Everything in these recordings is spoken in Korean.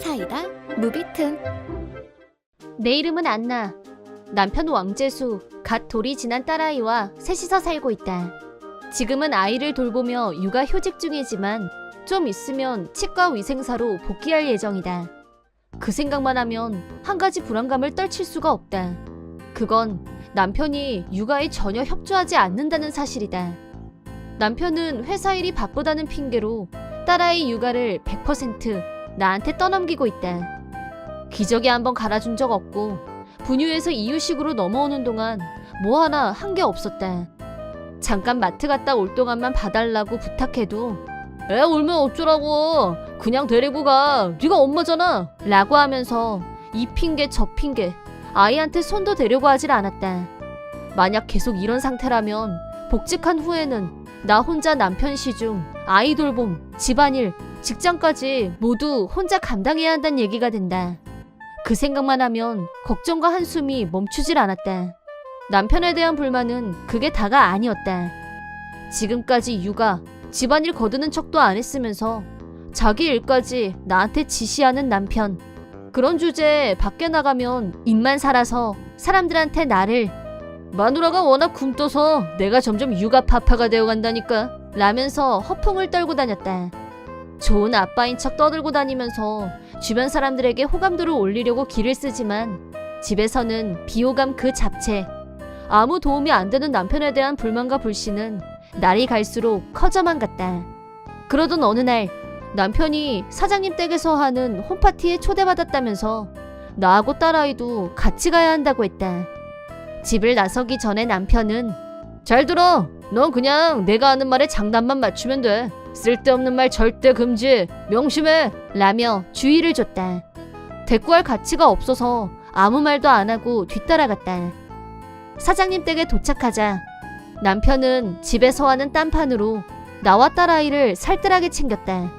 사이다 무비튼. 내 이름은 안나. 남편 왕재수, 갓 돌이 지난 딸아이와 셋이서 살고 있다. 지금은 아이를 돌보며 육아휴직 중이지만 좀 있으면 치과위생사로 복귀할 예정이다. 그 생각만 하면 한 가지 불안감을 떨칠 수가 없다. 그건 남편이 육아에 전혀 협조하지 않는다는 사실이다. 남편은 회사 일이 바쁘다는 핑계로 딸아이 육아를 100% 나한테 떠넘기고 있다. 기저귀 한번 갈아준 적 없고 분유에서 이유식으로 넘어오는 동안 뭐 하나 한 게 없었다. 잠깐 마트 갔다 올 동안만 봐달라고 부탁해도 애 울면 어쩌라고, 그냥 데리고 가, 네가 엄마잖아 라고 하면서 이 핑계 저 핑계 아이한테 손도 대려고 하질 않았다. 만약 계속 이런 상태라면 복직한 후에는 나 혼자 남편 시중, 아이 돌봄, 집안일, 직장까지 모두 혼자 감당해야 한다는 얘기가 된다. 그 생각만 하면 걱정과 한숨이 멈추질 않았다. 남편에 대한 불만은 그게 다가 아니었다. 지금까지 육아, 집안일 거두는 척도 안 했으면서 자기 일까지 나한테 지시하는 남편. 그런 주제에 밖에 나가면 입만 살아서 사람들한테 나를 마누라가 워낙 굼떠서 내가 점점 육아 파파가 되어간다니까 라면서 허풍을 떨고 다녔다. 좋은 아빠인 척 떠들고 다니면서 주변 사람들에게 호감도를 올리려고 기를 쓰지만 집에서는 비호감 그 자체. 아무 도움이 안 되는 남편에 대한 불만과 불신은 날이 갈수록 커져만 갔다. 그러던 어느 날 남편이 사장님 댁에서 하는 홈파티에 초대받았다면서 나하고 딸아이도 같이 가야 한다고 했다. 집을 나서기 전에 남편은 잘 들어, 넌 그냥 내가 하는 말에 장단만 맞추면 돼. 쓸데없는 말 절대 금지, 명심해 라며 주의를 줬다. 대꾸할 가치가 없어서 아무 말도 안 하고 뒤따라갔다. 사장님 댁에 도착하자 남편은 집에서 하는 딴판으로 나와 딸아이를 살뜰하게 챙겼다.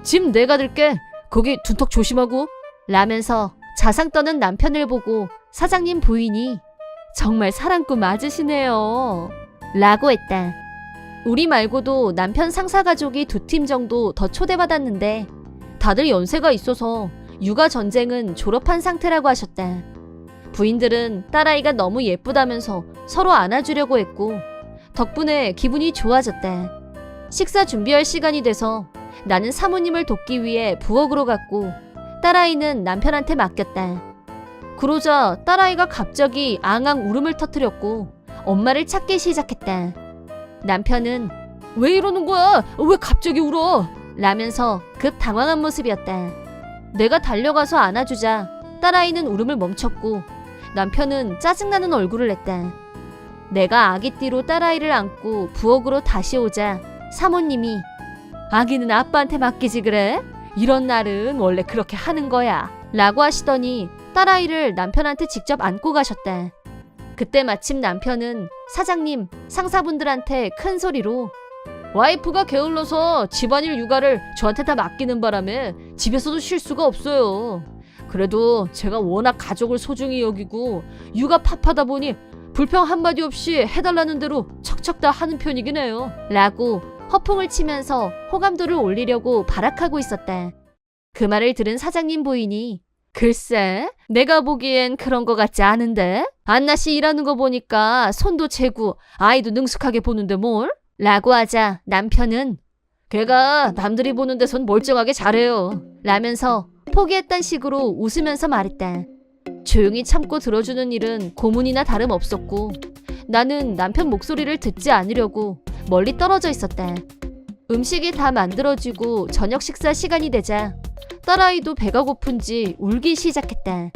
짐 내가 들게, 거기 둔턱 조심하고 라면서 자상 떠는 남편을 보고 사장님 부인이 정말 사랑꾼 맞으시네요 라고 했다. 우리 말고도 남편 상사 가족이 2팀 정도 더 초대받았는데 다들 연세가 있어서 육아 전쟁은 졸업한 상태라고 하셨다. 부인들은 딸아이가 너무 예쁘다면서 서로 안아주려고 했고 덕분에 기분이 좋아졌다. 식사 준비할 시간이 돼서 나는 사모님을 돕기 위해 부엌으로 갔고 딸아이는 남편한테 맡겼다. 그러자 딸아이가 갑자기 앙앙 울음을 터뜨렸고 엄마를 찾기 시작했다. 남편은 왜 이러는 거야? 왜 갑자기 울어? 라면서 급 당황한 모습이었다. 내가 달려가서 안아주자 딸아이는 울음을 멈췄고 남편은 짜증나는 얼굴을 냈다. 내가 아기띠로 딸아이를 안고 부엌으로 다시 오자 사모님이 아기는 아빠한테 맡기지 그래? 이런 날은 원래 그렇게 하는 거야 라고 하시더니 딸아이를 남편한테 직접 안고 가셨다. 그때 마침 남편은 사장님, 상사분들한테 큰 소리로 와이프가 게을러서 집안일 육아를 저한테 다 맡기는 바람에 집에서도 쉴 수가 없어요. 그래도 제가 워낙 가족을 소중히 여기고 육아 팝하다 보니 불평 한마디 없이 해달라는 대로 척척 다 하는 편이긴 해요 라고 허풍을 치면서 호감도를 올리려고 발악하고 있었다. 그 말을 들은 사장님 부인이 글쎄, 내가 보기엔 그런 거 같지 않은데? 안나씨 일하는 거 보니까 손도 재고 아이도 능숙하게 보는데 뭘? 라고 하자 남편은 걔가 남들이 보는 데선 멀쩡하게 잘해요 라면서 포기했단 식으로 웃으면서 말했다. 조용히 참고 들어주는 일은 고문이나 다름없었고 나는 남편 목소리를 듣지 않으려고 멀리 떨어져 있었다. 음식이 다 만들어지고 저녁 식사 시간이 되자 딸아이도 배가 고픈지 울기 시작했다.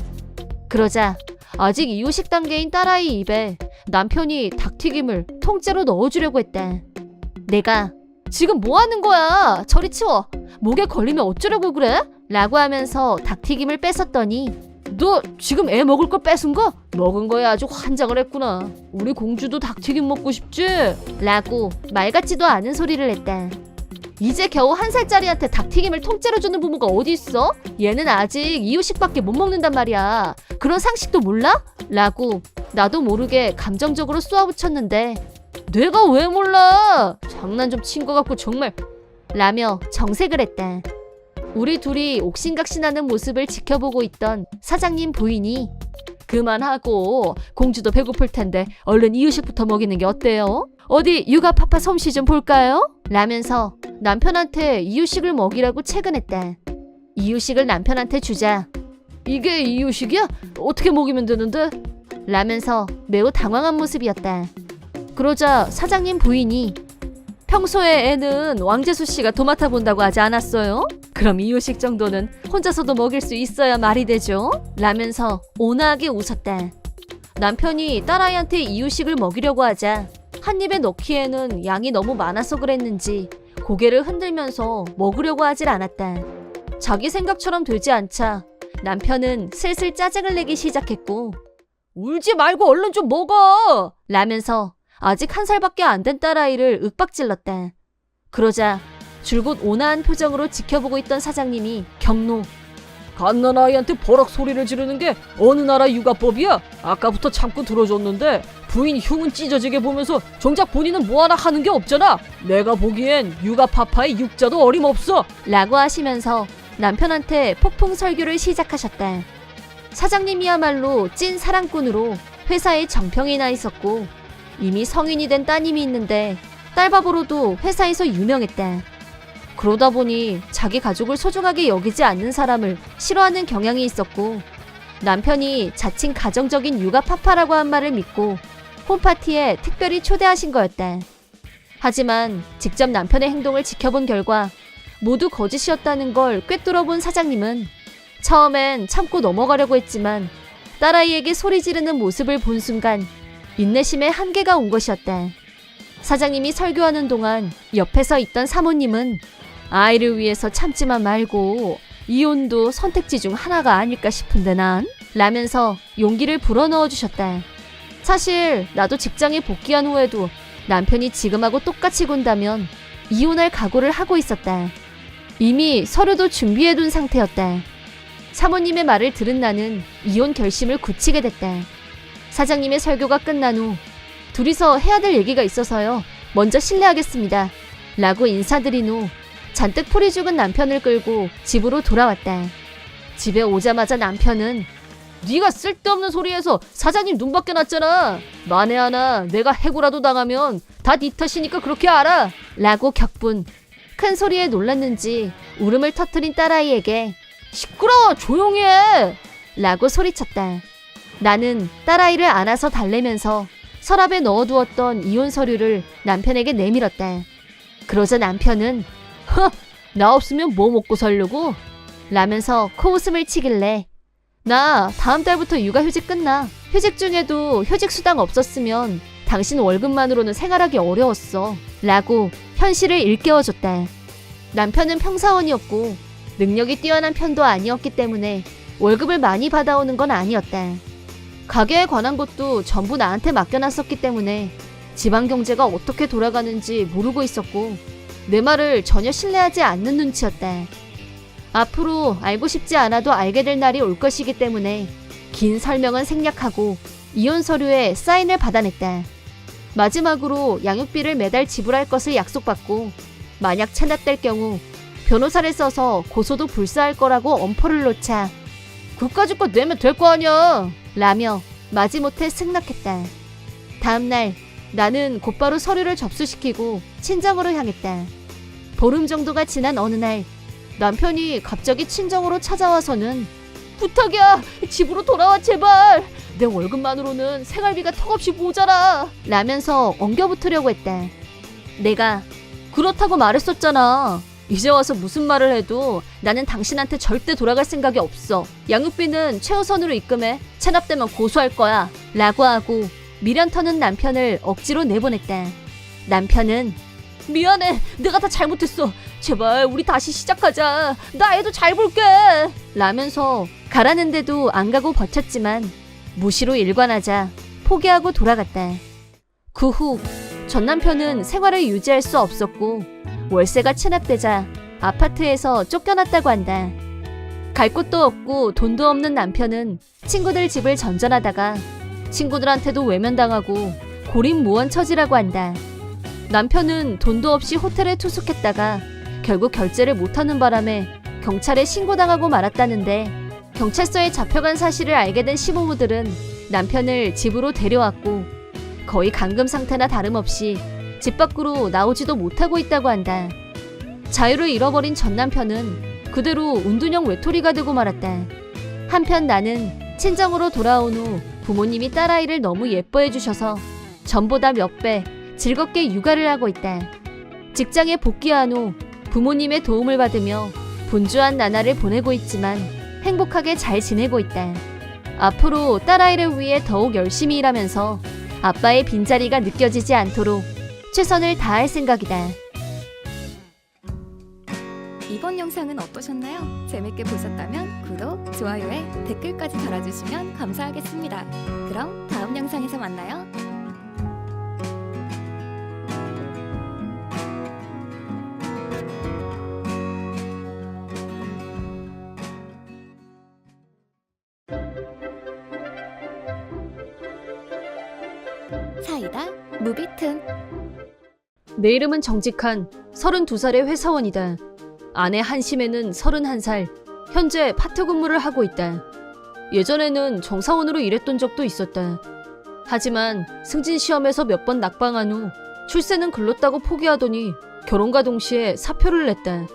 그러자 아직 이유식 단계인 딸아이 입에 남편이 닭튀김을 통째로 넣어주려고 했다. 내가 지금 뭐 하는 거야? 저리 치워. 목에 걸리면 어쩌려고 그래? 라고 하면서 닭튀김을 뺏었더니 너 지금 애 먹을 거 뺏은 거? 먹은 거에 아주 환장을 했구나. 우리 공주도 닭튀김 먹고 싶지? 라고 말 같지도 않은 소리를 했다. 이제 겨우 1살짜리한테 닭튀김을 통째로 주는 부모가 어디 있어? 얘는 아직 이유식밖에 못 먹는단 말이야. 그런 상식도 몰라? 라고 나도 모르게 감정적으로 쏘아붙였는데 내가 왜 몰라? 장난 좀 친 거 같고 정말 라며 정색을 했다. 우리 둘이 옥신각신하는 모습을 지켜보고 있던 사장님 부인이 그만하고 공주도 배고플 텐데 얼른 이유식부터 먹이는 게 어때요? 어디 육아 파파 솜씨 좀 볼까요? 라면서 남편한테 이유식을 먹이라고 채근했다. 이유식을 남편한테 주자 이게 이유식이야? 어떻게 먹이면 되는데? 라면서 매우 당황한 모습이었다. 그러자 사장님 부인이 평소에 애는 왕재수 씨가 도맡아 본다고 하지 않았어요? 그럼 이유식 정도는 혼자서도 먹일 수 있어야 말이 되죠? 라면서 온화하게 웃었다. 남편이 딸아이한테 이유식을 먹이려고 하자 한 입에 넣기에는 양이 너무 많아서 그랬는지 고개를 흔들면서 먹으려고 하질 않았다. 자기 생각처럼 되지 않자 남편은 슬슬 짜증을 내기 시작했고 울지 말고 얼른 좀 먹어! 라면서 아직 1살밖에 안 된 딸아이를 윽박질렀다. 그러자 줄곧 온화한 표정으로 지켜보고 있던 사장님이 경로. 갓난아이한테 버럭 소리를 지르는 게 어느 나라 육아법이야? 아까부터 참고 들어줬는데 부인 흉은 찢어지게 보면서 정작 본인은 뭐 하나 하는 게 없잖아. 내가 보기엔 육아파파의 육자도 어림없어. 라고 하시면서 남편한테 폭풍 설교를 시작하셨다. 사장님이야말로 찐 사랑꾼으로 회사에 정평이 나 있었고 이미 성인이 된 따님이 있는데 딸바보로도 회사에서 유명했다. 그러다 보니 자기 가족을 소중하게 여기지 않는 사람을 싫어하는 경향이 있었고 남편이 자칭 가정적인 육아 파파라고 한 말을 믿고 홈파티에 특별히 초대하신 거였다. 하지만 직접 남편의 행동을 지켜본 결과 모두 거짓이었다는 걸 꿰뚫어본 사장님은 처음엔 참고 넘어가려고 했지만 딸아이에게 소리 지르는 모습을 본 순간 인내심에 한계가 온 것이었다. 사장님이 설교하는 동안 옆에서 있던 사모님은 아이를 위해서 참지만 말고 이혼도 선택지 중 하나가 아닐까 싶은데 난? 라면서 용기를 불어넣어 주셨다. 사실 나도 직장에 복귀한 후에도 남편이 지금하고 똑같이 군다면 이혼할 각오를 하고 있었다. 이미 서류도 준비해둔 상태였다. 사모님의 말을 들은 나는 이혼 결심을 굳히게 됐다. 사장님의 설교가 끝난 후 둘이서 해야 될 얘기가 있어서요. 먼저 실례하겠습니다. 라고 인사드린 후 잔뜩 풀이 죽은 남편을 끌고 집으로 돌아왔다. 집에 오자마자 남편은 네가 쓸데없는 소리해서 사장님 눈 밖에 났잖아. 만에 하나 내가 해고라도 당하면 다 네 탓이니까 그렇게 알아. 라고 격분. 큰 소리에 놀랐는지 울음을 터뜨린 딸아이에게 시끄러워 조용히 해! 라고 소리쳤다. 나는 딸아이를 안아서 달래면서 서랍에 넣어두었던 이혼 서류를 남편에게 내밀었다. 그러자 남편은 나 없으면 뭐 먹고 살려고? 라면서 코웃음을 치길래 나 다음 달부터 육아휴직 끝나. 휴직 중에도 휴직수당 없었으면 당신 월급만으로는 생활하기 어려웠어. 라고 현실을 일깨워줬다. 남편은 평사원이었고 능력이 뛰어난 편도 아니었기 때문에 월급을 많이 받아오는 건 아니었다. 가게에 관한 것도 전부 나한테 맡겨놨었기 때문에 집안 경제가 어떻게 돌아가는지 모르고 있었고 내 말을 전혀 신뢰하지 않는 눈치였다. 앞으로 알고 싶지 않아도 알게 될 날이 올 것이기 때문에 긴 설명은 생략하고 이혼 서류에 사인을 받아냈다. 마지막으로 양육비를 매달 지불할 것을 약속받고 만약 체납될 경우 변호사를 써서 고소도 불사할 거라고 엄포를 놓자 그까짓 거 내면 될 거 아니야 라며 마지못해 승낙했다. 다음날 나는 곧바로 서류를 접수시키고 친정으로 향했다. 보름 정도가 지난 어느 날 남편이 갑자기 친정으로 찾아와서는 부탁이야 집으로 돌아와 제발 내 월급만으로는 생활비가 턱없이 모자라 라면서 엉겨붙으려고 했다. 내가 그렇다고 말했었잖아. 이제 와서 무슨 말을 해도 나는 당신한테 절대 돌아갈 생각이 없어. 양육비는 최우선으로 입금해. 체납되면 고소할 거야. 라고 하고 미련 터는 남편을 억지로 내보냈다. 남편은 미안해. 내가 다 잘못했어. 제발 우리 다시 시작하자. 나 애도 잘 볼게. 라면서 가라는데도 안 가고 버텼지만 무시로 일관하자 포기하고 돌아갔다. 그 후 전 남편은 생활을 유지할 수 없었고 월세가 체납되자 아파트에서 쫓겨났다고 한다. 갈 곳도 없고 돈도 없는 남편은 친구들 집을 전전하다가 친구들한테도 외면당하고 고립무원처지라고 한다. 남편은 돈도 없이 호텔에 투숙했다가 결국 결제를 못하는 바람에 경찰에 신고당하고 말았다는데 경찰서에 잡혀간 사실을 알게 된 시부모들은 남편을 집으로 데려왔고 거의 감금 상태나 다름없이 집 밖으로 나오지도 못하고 있다고 한다. 자유를 잃어버린 전 남편은 그대로 운둔형 외톨이가 되고 말았다. 한편 나는 친정으로 돌아온 후 부모님이 딸아이를 너무 예뻐해 주셔서 전보다 몇 배 즐겁게 육아를 하고 있다. 직장에 복귀한 후 부모님의 도움을 받으며 분주한 나날을 보내고 있지만 행복하게 잘 지내고 있다. 앞으로 딸아이를 위해 더욱 열심히 일하면서 아빠의 빈자리가 느껴지지 않도록 최선을 다할 생각이다. 이번 영상은 어떠셨나요? 재밌게 보셨다면 구독, 좋아요에 댓글까지 달아주시면 감사하겠습니다. 그럼 다음 영상에서 만나요. 사이다 무비튼. 내 이름은 정직한 32살의 회사원이다. 아내 한심에는 31살, 현재 파트 근무를 하고 있다. 예전에는 정사원으로 일했던 적도 있었다. 하지만 승진 시험에서 몇 번 낙방한 후 출세는 글렀다고 포기하더니 결혼과 동시에 사표를 냈다.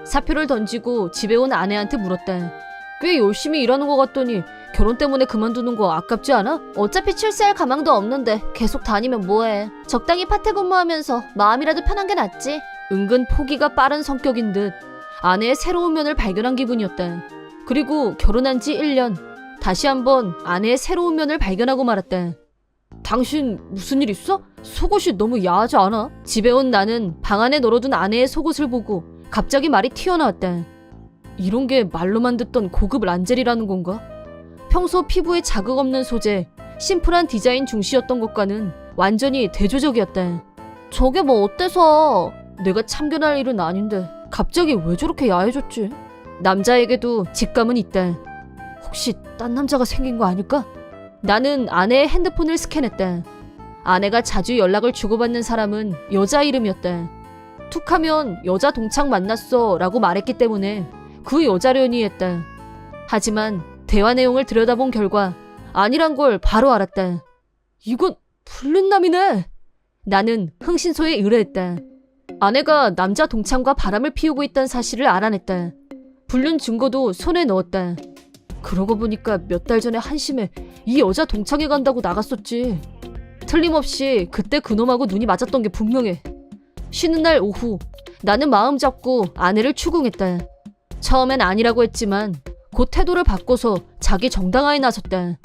사표를 던지고 집에 온 아내한테 물었다. 꽤 열심히 일하는 것 같더니 결혼 때문에 그만두는 거 아깝지 않아? 어차피 출세할 가망도 없는데 계속 다니면 뭐해. 적당히 파트 근무하면서 마음이라도 편한 게 낫지. 은근 포기가 빠른 성격인 듯 아내의 새로운 면을 발견한 기분이었다. 그리고 결혼한 지 1년 다시 한번 아내의 새로운 면을 발견하고 말았다. 당신 무슨 일 있어? 속옷이 너무 야하지 않아? 집에 온 나는 방 안에 널어둔 아내의 속옷을 보고 갑자기 말이 튀어나왔다. 이런 게 말로만 듣던 고급 란젤이라는 건가? 평소 피부에 자극 없는 소재, 심플한 디자인 중시였던 것과는 완전히 대조적이었다. 저게 뭐 어때서? 내가 참견할 일은 아닌데 갑자기 왜 저렇게 야해졌지? 남자에게도 직감은 있다. 혹시 딴 남자가 생긴 거 아닐까? 나는 아내의 핸드폰을 스캔했다. 아내가 자주 연락을 주고받는 사람은 여자 이름이었다. 툭하면 여자 동창 만났어 라고 말했기 때문에 그 여자려니 했다. 하지만 대화 내용을 들여다본 결과 아니란 걸 바로 알았다. 이건 불륜남이네. 나는 흥신소에 의뢰했다. 아내가 남자 동창과 바람을 피우고 있다는 사실을 알아냈다. 불륜 증거도 손에 넣었다. 그러고 보니까 몇 달 전에 한심해 이 여자 동창회 간다고 나갔었지. 틀림없이 그때 그놈하고 눈이 맞았던 게 분명해. 쉬는 날 오후 나는 마음 잡고 아내를 추궁했다. 처음엔 아니라고 했지만 곧 태도를 바꿔서 자기 정당화에 나섰다.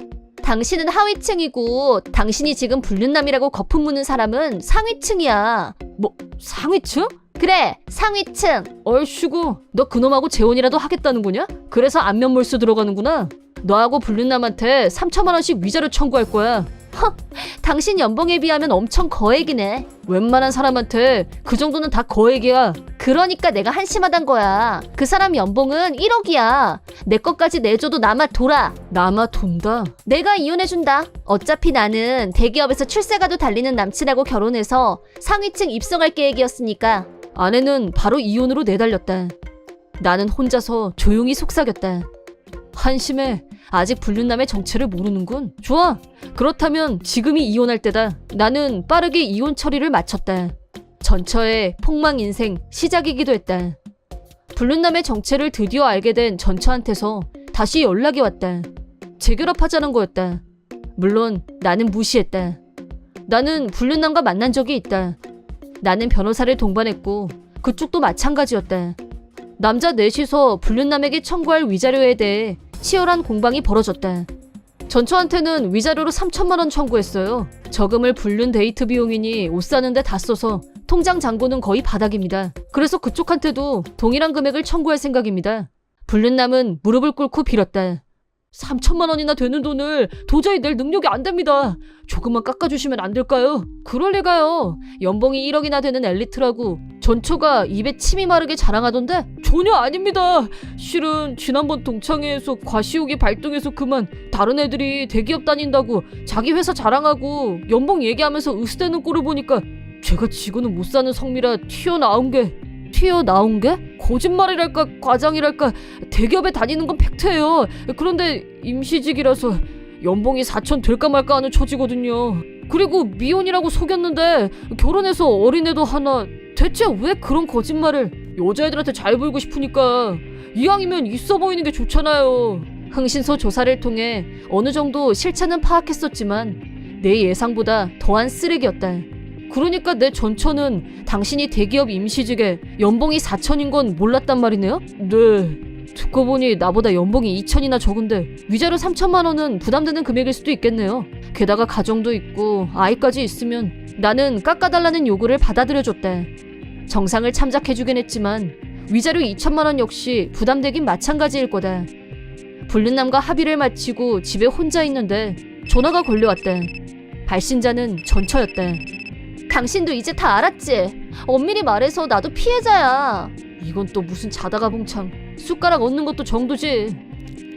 당신은 하위층이고 당신이 지금 불륜남이라고 거품 무는 사람은 상위층이야. 뭐 상위층? 그래 상위층. 얼씨구 너 그놈하고 재혼이라도 하겠다는 거냐? 그래서 안면몰수 들어가는구나. 너하고 불륜남한테 3천만 원씩 위자료 청구할 거야. 허, 당신 연봉에 비하면 엄청 거액이네. 웬만한 사람한테 그 정도는 다 거액이야. 그러니까 내가 한심하단 거야. 그 사람 연봉은 1억이야. 내 것까지 내줘도 남아 돌아. 남아 돈다? 내가 이혼해준다. 어차피 나는 대기업에서 출세가도 달리는 남친하고 결혼해서 상위층 입성할 계획이었으니까. 아내는 바로 이혼으로 내달렸다. 나는 혼자서 조용히 속삭였다. 한심해. 아직 불륜남의 정체를 모르는군. 좋아. 그렇다면 지금이 이혼할 때다. 나는 빠르게 이혼 처리를 마쳤다. 전처의 폭망 인생 시작이기도 했다. 불륜남의 정체를 드디어 알게 된 전처한테서 다시 연락이 왔다. 재결합하자는 거였다. 물론 나는 무시했다. 나는 불륜남과 만난 적이 있다. 나는 변호사를 동반했고 그쪽도 마찬가지였다. 남자 넷이서 불륜남에게 청구할 위자료에 대해 치열한 공방이 벌어졌다. 전처한테는 위자료로 3천만 원 청구했어요. 저금을 불륜 데이트 비용이니 옷 사는데 다 써서 통장 잔고는 거의 바닥입니다. 그래서 그쪽한테도 동일한 금액을 청구할 생각입니다. 불륜남은 무릎을 꿇고 빌었다. 3천만 원이나 되는 돈을 도저히 낼 능력이 안 됩니다. 조금만 깎아주시면 안 될까요? 그럴 리가요. 연봉이 1억이나 되는 엘리트라고 전처가 입에 침이 마르게 자랑하던데? 전혀 아닙니다. 실은 지난번 동창회에서 과시욕이 발동해서 그만 다른 애들이 대기업 다닌다고 자기 회사 자랑하고 연봉 얘기하면서 으스대는 꼴을 보니까 제가 지고는 못 사는 성미라 튀어나온 게? 거짓말이랄까 과장이랄까 대기업에 다니는 건 팩트예요. 그런데 임시직이라서 연봉이 4천 될까 말까 하는 처지거든요. 그리고 미혼이라고 속였는데 결혼해서 어린애도 하나. 대체 왜 그런 거짓말을? 여자애들한테 잘 보이고 싶으니까. 이왕이면 있어 보이는 게 좋잖아요. 흥신소 조사를 통해 어느 정도 실체는 파악했었지만 내 예상보다 더한 쓰레기였다. 그러니까 내 전처는 당신이 대기업 임시직에 연봉이 4천인 건 몰랐단 말이네요? 네. 듣고 보니 나보다 연봉이 2천이나 적은데 위자료 3천만 원은 부담되는 금액일 수도 있겠네요. 게다가 가정도 있고 아이까지 있으면. 나는 깎아달라는 요구를 받아들여줬다. 정상을 참작해주긴 했지만 위자료 2천만 원 역시 부담되긴 마찬가지일 거다. 불륜남과 합의를 마치고 집에 혼자 있는데 전화가 걸려왔다. 발신자는 전처였다. 당신도 이제 다 알았지? 엄밀히 말해서 나도 피해자야. 이건 또 무슨 자다가 봉창. 숟가락 얹는 것도 정도지.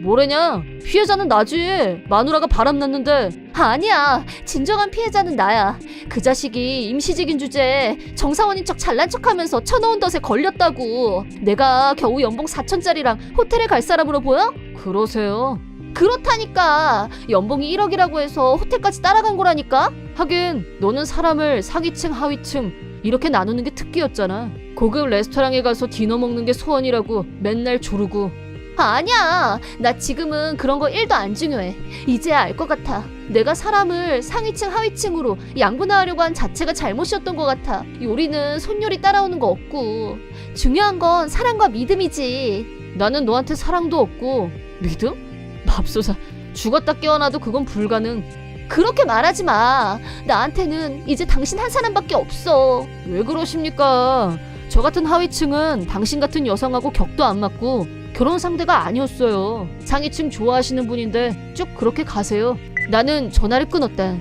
뭐래냐? 피해자는 나지. 마누라가 바람났는데. 아니야. 진정한 피해자는 나야. 그 자식이 임시직인 주제에 정사원인 척 잘난 척하면서 쳐놓은 덫에 걸렸다고. 내가 겨우 연봉 4천짜리랑 호텔에 갈 사람으로 보여? 그러세요? 그렇다니까. 연봉이 1억이라고 해서 호텔까지 따라간 거라니까. 하긴 너는 사람을 상위층 하위층 이렇게 나누는 게 특기였잖아. 고급 레스토랑에 가서 디너 먹는 게 소원이라고 맨날 조르고. 아니야. 나 지금은 그런 거 1도 안 중요해. 이제야 알 것 같아. 내가 사람을 상위층 하위층으로 양분화하려고 한 자체가 잘못이었던 것 같아. 요리는 손요리 따라오는 거 없고. 중요한 건 사랑과 믿음이지. 나는 너한테 사랑도 없고 믿음? 맙소사. 죽었다 깨어나도 그건 불가능. 그렇게 말하지 마. 나한테는 이제 당신 한 사람밖에 없어. 왜 그러십니까? 저 같은 하위층은 당신 같은 여성하고 격도 안 맞고 결혼 상대가 아니었어요. 상위층 좋아하시는 분인데 쭉 그렇게 가세요. 나는 전화를 끊었다.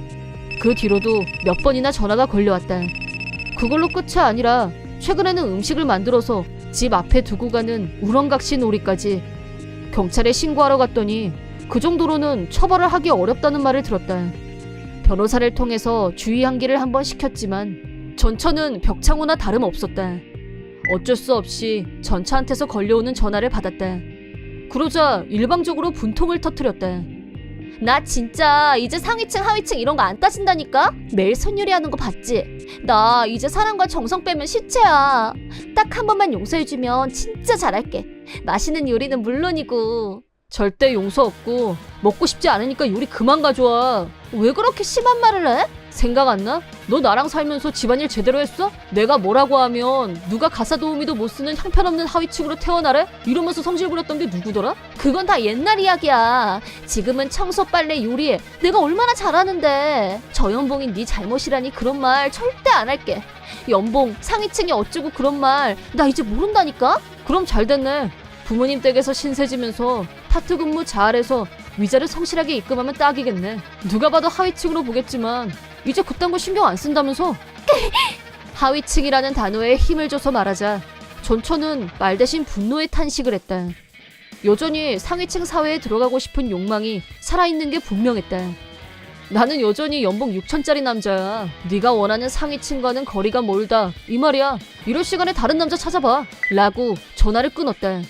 그 뒤로도 몇 번이나 전화가 걸려왔다. 그걸로 끝이 아니라 최근에는 음식을 만들어서 집 앞에 두고 가는 우렁각시 놀이까지. 경찰에 신고하러 갔더니 그 정도로는 처벌을 하기 어렵다는 말을 들었다. 변호사를 통해서 주의 환기를 한번 시켰지만 전처는 벽창호나 다름없었다. 어쩔 수 없이 전처한테서 걸려오는 전화를 받았다. 그러자 일방적으로 분통을 터뜨렸다. 나 진짜 이제 상위층 하위층 이런 거 안 따진다니까? 매일 손요리 하는 거 봤지? 나 이제 사랑과 정성 빼면 시체야. 딱 한 번만 용서해주면 진짜 잘할게. 맛있는 요리는 물론이고. 절대 용서 없고 먹고 싶지 않으니까 요리 그만 가져와. 왜 그렇게 심한 말을 해? 생각 안 나? 너 나랑 살면서 집안일 제대로 했어? 내가 뭐라고 하면 누가 가사 도우미도 못 쓰는 형편없는 하위층으로 태어나래? 이러면서 성질 부렸던 게 누구더라? 그건 다 옛날 이야기야. 지금은 청소, 빨래, 요리해. 내가 얼마나 잘하는데. 저 연봉이 네 잘못이라니 그런 말 절대 안 할게. 연봉, 상위층이 어쩌고 그런 말 나 이제 모른다니까? 그럼 잘 됐네. 부모님 댁에서 신세지면서 파트 근무 잘해서 위자료 성실하게 입금하면 딱이겠네. 누가 봐도 하위층으로 보겠지만 이제 그딴 거 신경 안 쓴다면서? 하위층이라는 단어에 힘을 줘서 말하자 전처는 말 대신 분노의 탄식을 했다. 여전히 상위층 사회에 들어가고 싶은 욕망이 살아있는 게 분명했다. 나는 여전히 연봉 6천짜리 남자야. 네가 원하는 상위층과는 거리가 멀다 이 말이야. 이럴 시간에 다른 남자 찾아봐 라고 전화를 끊었다.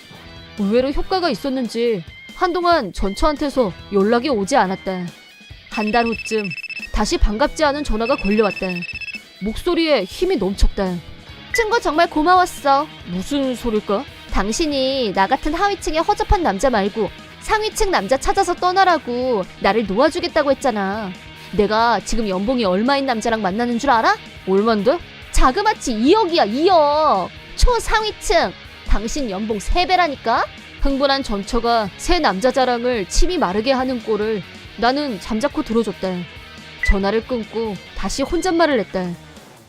의외로 효과가 있었는지 한동안 전처한테서 연락이 오지 않았다. 한 달 후쯤 다시 반갑지 않은 전화가 걸려왔다. 목소리에 힘이 넘쳤다. 친구 정말 고마웠어. 무슨 소릴까? 당신이 나 같은 하위층의 허접한 남자 말고 상위층 남자 찾아서 떠나라고 나를 놓아주겠다고 했잖아. 내가 지금 연봉이 얼마인 남자랑 만나는 줄 알아? 얼만데? 자그마치 2억이야 2억. 초상위층. 당신 연봉 3배라니까? 흥분한 전처가 새 남자 자랑을 침이 마르게 하는 꼴을 나는 잠자코 들어줬다. 전화를 끊고 다시 혼잣말을 했다.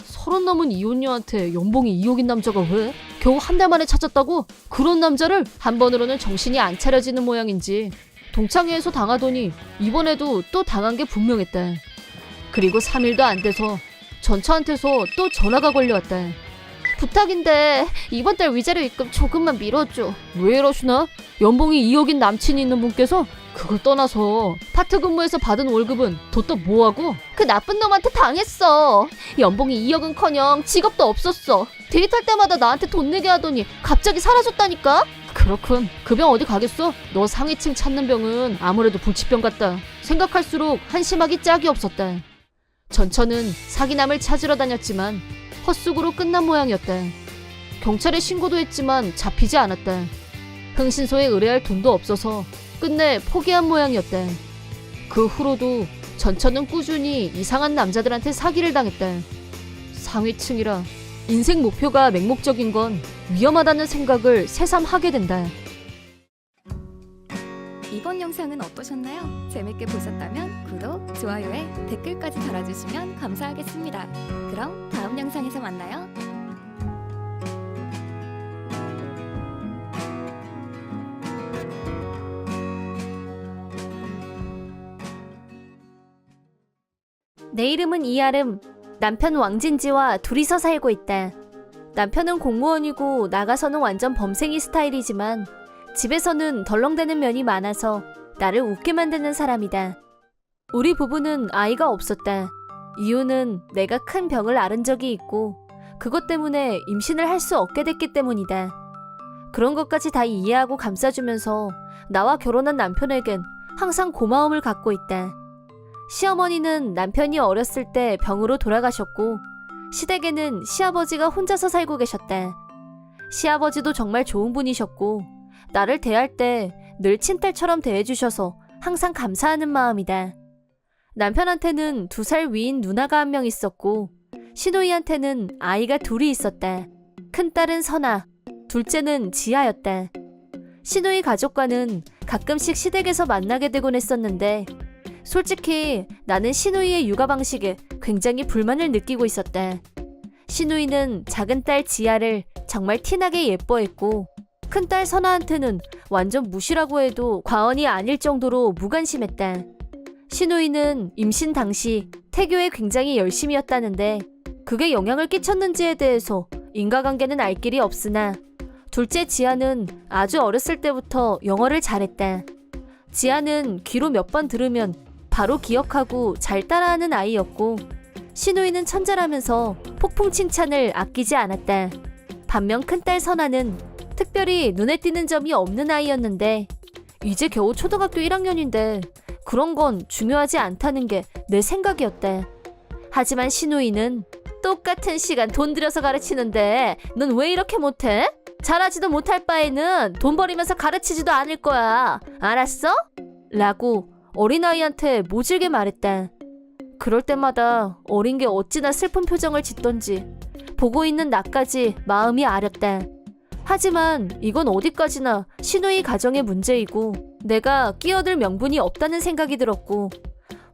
30 넘은 이혼녀한테 연봉이 2억인 남자가 왜? 겨우 한 달 만에 찾았다고? 그런 남자를 한 번으로는 정신이 안 차려지는 모양인지 동창회에서 당하더니 이번에도 또 당한 게 분명했다. 그리고 3일도 안 돼서 전처한테서 또 전화가 걸려왔다. 부탁인데 이번 달 위자료 입금 조금만 미뤄줘. 왜 이러시나? 연봉이 2억인 남친이 있는 분께서 그걸 떠나서 파트 근무에서 받은 월급은 뒀다 뭐하고? 그 나쁜 놈한테 당했어. 연봉이 2억은커녕 직업도 없었어. 데이트할 때마다 나한테 돈 내게 하더니 갑자기 사라졌다니까? 그렇군. 그 병 어디 가겠어? 너 상위층 찾는 병은 아무래도 불치병 같다. 생각할수록 한심하기 짝이 없었다. 전처는 사기남을 찾으러 다녔지만 헛수고로 끝난 모양이었다. 경찰에 신고도 했지만 잡히지 않았다. 흥신소에 의뢰할 돈도 없어서 끝내 포기한 모양이었다. 그 후로도 전처는 꾸준히 이상한 남자들한테 사기를 당했다. 상위층이라 인생 목표가 맹목적인 건 위험하다는 생각을 새삼 하게 된다. 이번 영상은 어떠셨나요? 재밌게 보셨다면 구독, 좋아요에 댓글까지 달아주시면 감사하겠습니다. 그럼 다음 영상에서 만나요. 내 이름은 이아름. 남편 왕진지와 둘이서 살고 있다. 남편은 공무원이고 나가서는 완전 범생이 스타일이지만 집에서는 덜렁대는 면이 많아서 나를 웃게 만드는 사람이다. 우리 부부는 아이가 없었다. 이유는 내가 큰 병을 앓은 적이 있고 그것 때문에 임신을 할 수 없게 됐기 때문이다. 그런 것까지 다 이해하고 감싸주면서 나와 결혼한 남편에겐 항상 고마움을 갖고 있다. 시어머니는 남편이 어렸을 때 병으로 돌아가셨고 시댁에는 시아버지가 혼자서 살고 계셨다. 시아버지도 정말 좋은 분이셨고 나를 대할 때 늘 친딸처럼 대해주셔서 항상 감사하는 마음이다. 남편한테는 2살 위인 누나가 한 명 있었고 시누이한테는 아이가 둘이 있었다. 큰딸은 선아, 둘째는 지아였다. 시누이 가족과는 가끔씩 시댁에서 만나게 되곤 했었는데 솔직히 나는 시누이의 육아 방식에 굉장히 불만을 느끼고 있었다. 시누이는 작은 딸 지아를 정말 티나게 예뻐했고 큰딸 선아한테는 완전 무시라고 해도 과언이 아닐 정도로 무관심했다. 시누이는 임신 당시 태교에 굉장히 열심이었다는데 그게 영향을 끼쳤는지에 대해서 인과관계는 알 길이 없으나 둘째 지아는 아주 어렸을 때부터 영어를 잘했다. 지아는 귀로 몇 번 들으면 바로 기억하고 잘 따라하는 아이였고 시누이는 천재라면서 폭풍 칭찬을 아끼지 않았다. 반면 큰딸 선아는 특별히 눈에 띄는 점이 없는 아이였는데 이제 겨우 초등학교 1학년인데 그런 건 중요하지 않다는 게 내 생각이었다. 하지만 시누이는 똑같은 시간 돈 들여서 가르치는데 넌 왜 이렇게 못해? 잘하지도 못할 바에는 돈 버리면서 가르치지도 않을 거야. 알았어? 라고 어린아이한테 모질게 말했다. 그럴 때마다 어린 게 어찌나 슬픈 표정을 짓던지 보고 있는 나까지 마음이 아렸다. 하지만 이건 어디까지나 시누이 가정의 문제이고 내가 끼어들 명분이 없다는 생각이 들었고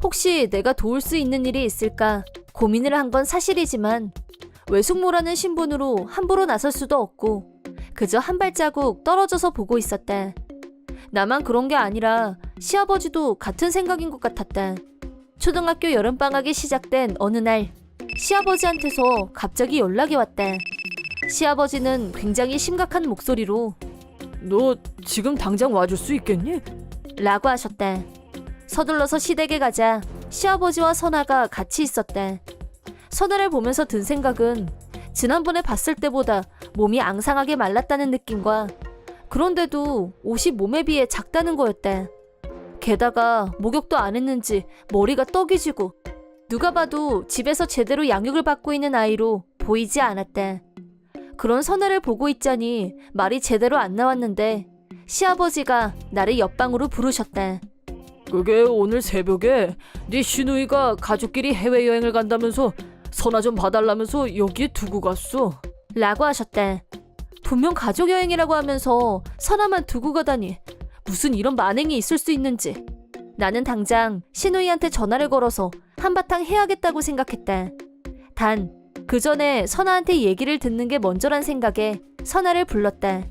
혹시 내가 도울 수 있는 일이 있을까 고민을 한 건 사실이지만 외숙모라는 신분으로 함부로 나설 수도 없고 그저 한 발자국 떨어져서 보고 있었다. 나만 그런 게 아니라 시아버지도 같은 생각인 것 같았다. 초등학교 여름방학이 시작된 어느 날 시아버지한테서 갑자기 연락이 왔다. 시아버지는 굉장히 심각한 목소리로 너 지금 당장 와줄 수 있겠니? 라고 하셨다. 서둘러서 시댁에 가자 시아버지와 선아가 같이 있었다. 선아를 보면서 든 생각은 지난번에 봤을 때보다 몸이 앙상하게 말랐다는 느낌과 그런데도 옷이 몸에 비해 작다는 거였다. 게다가 목욕도 안 했는지 머리가 떡이 지고 누가 봐도 집에서 제대로 양육을 받고 있는 아이로 보이지 않았다. 그런 선아를 보고 있자니 말이 제대로 안 나왔는데 시아버지가 나를 옆방으로 부르셨다. 그게 오늘 새벽에 네 시누이가 가족끼리 해외여행을 간다면서 선아 좀 봐달라면서 여기에 두고 갔어. 라고 하셨다. 분명 가족여행이라고 하면서 선아만 두고 가다니 무슨 이런 만행이 있을 수 있는지 나는 당장 시누이한테 전화를 걸어서 한바탕 해야겠다고 생각했다. 단 그 전에 선아한테 얘기를 듣는 게 먼저란 생각에 선아를 불렀다.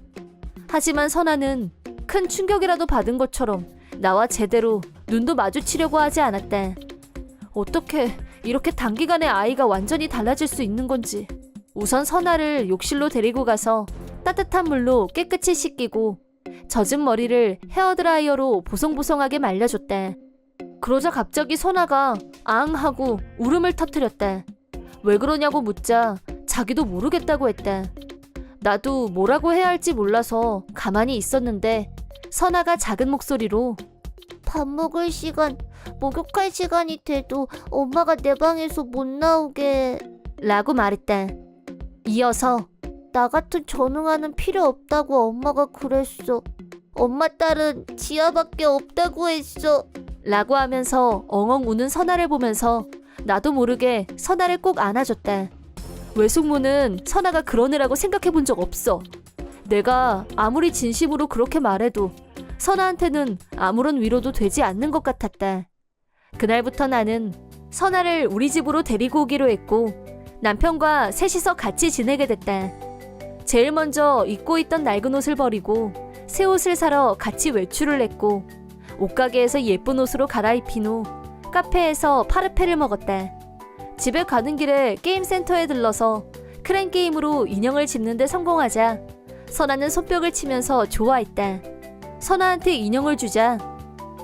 하지만 선아는 큰 충격이라도 받은 것처럼 나와 제대로 눈도 마주치려고 하지 않았다. 어떻게 이렇게 단기간에 아이가 완전히 달라질 수 있는 건지 우선 선아를 욕실로 데리고 가서 따뜻한 물로 깨끗이 씻기고 젖은 머리를 헤어드라이어로 보송보송하게 말려줬다. 그러자 갑자기 선아가 앙 하고 울음을 터뜨렸다. 왜 그러냐고 묻자 자기도 모르겠다고 했다. 나도 뭐라고 해야 할지 몰라서 가만히 있었는데 선아가 작은 목소리로 밥 먹을 시간, 목욕할 시간이 돼도 엄마가 내 방에서 못 나오게 라고 말했다. 이어서 나 같은 전응아는 필요 없다고 엄마가 그랬어. 엄마 딸은 지아밖에 없다고 했어. 라고 하면서 엉엉 우는 선아를 보면서 나도 모르게 선아를 꼭 안아줬다. 외숙모는 선아가 그러느라고 생각해 본 적 없어. 내가 아무리 진심으로 그렇게 말해도 선아한테는 아무런 위로도 되지 않는 것 같았다. 그날부터 나는 선아를 우리 집으로 데리고 오기로 했고 남편과 셋이서 같이 지내게 됐다. 제일 먼저 입고 있던 낡은 옷을 버리고 새 옷을 사러 같이 외출을 했고 옷가게에서 예쁜 옷으로 갈아입힌 후 카페에서 파르페를 먹었다. 집에 가는 길에 게임센터에 들러서 크랜 게임으로 인형을 집는 데 성공하자 선아는 손뼉을 치면서 좋아했다. 선아한테 인형을 주자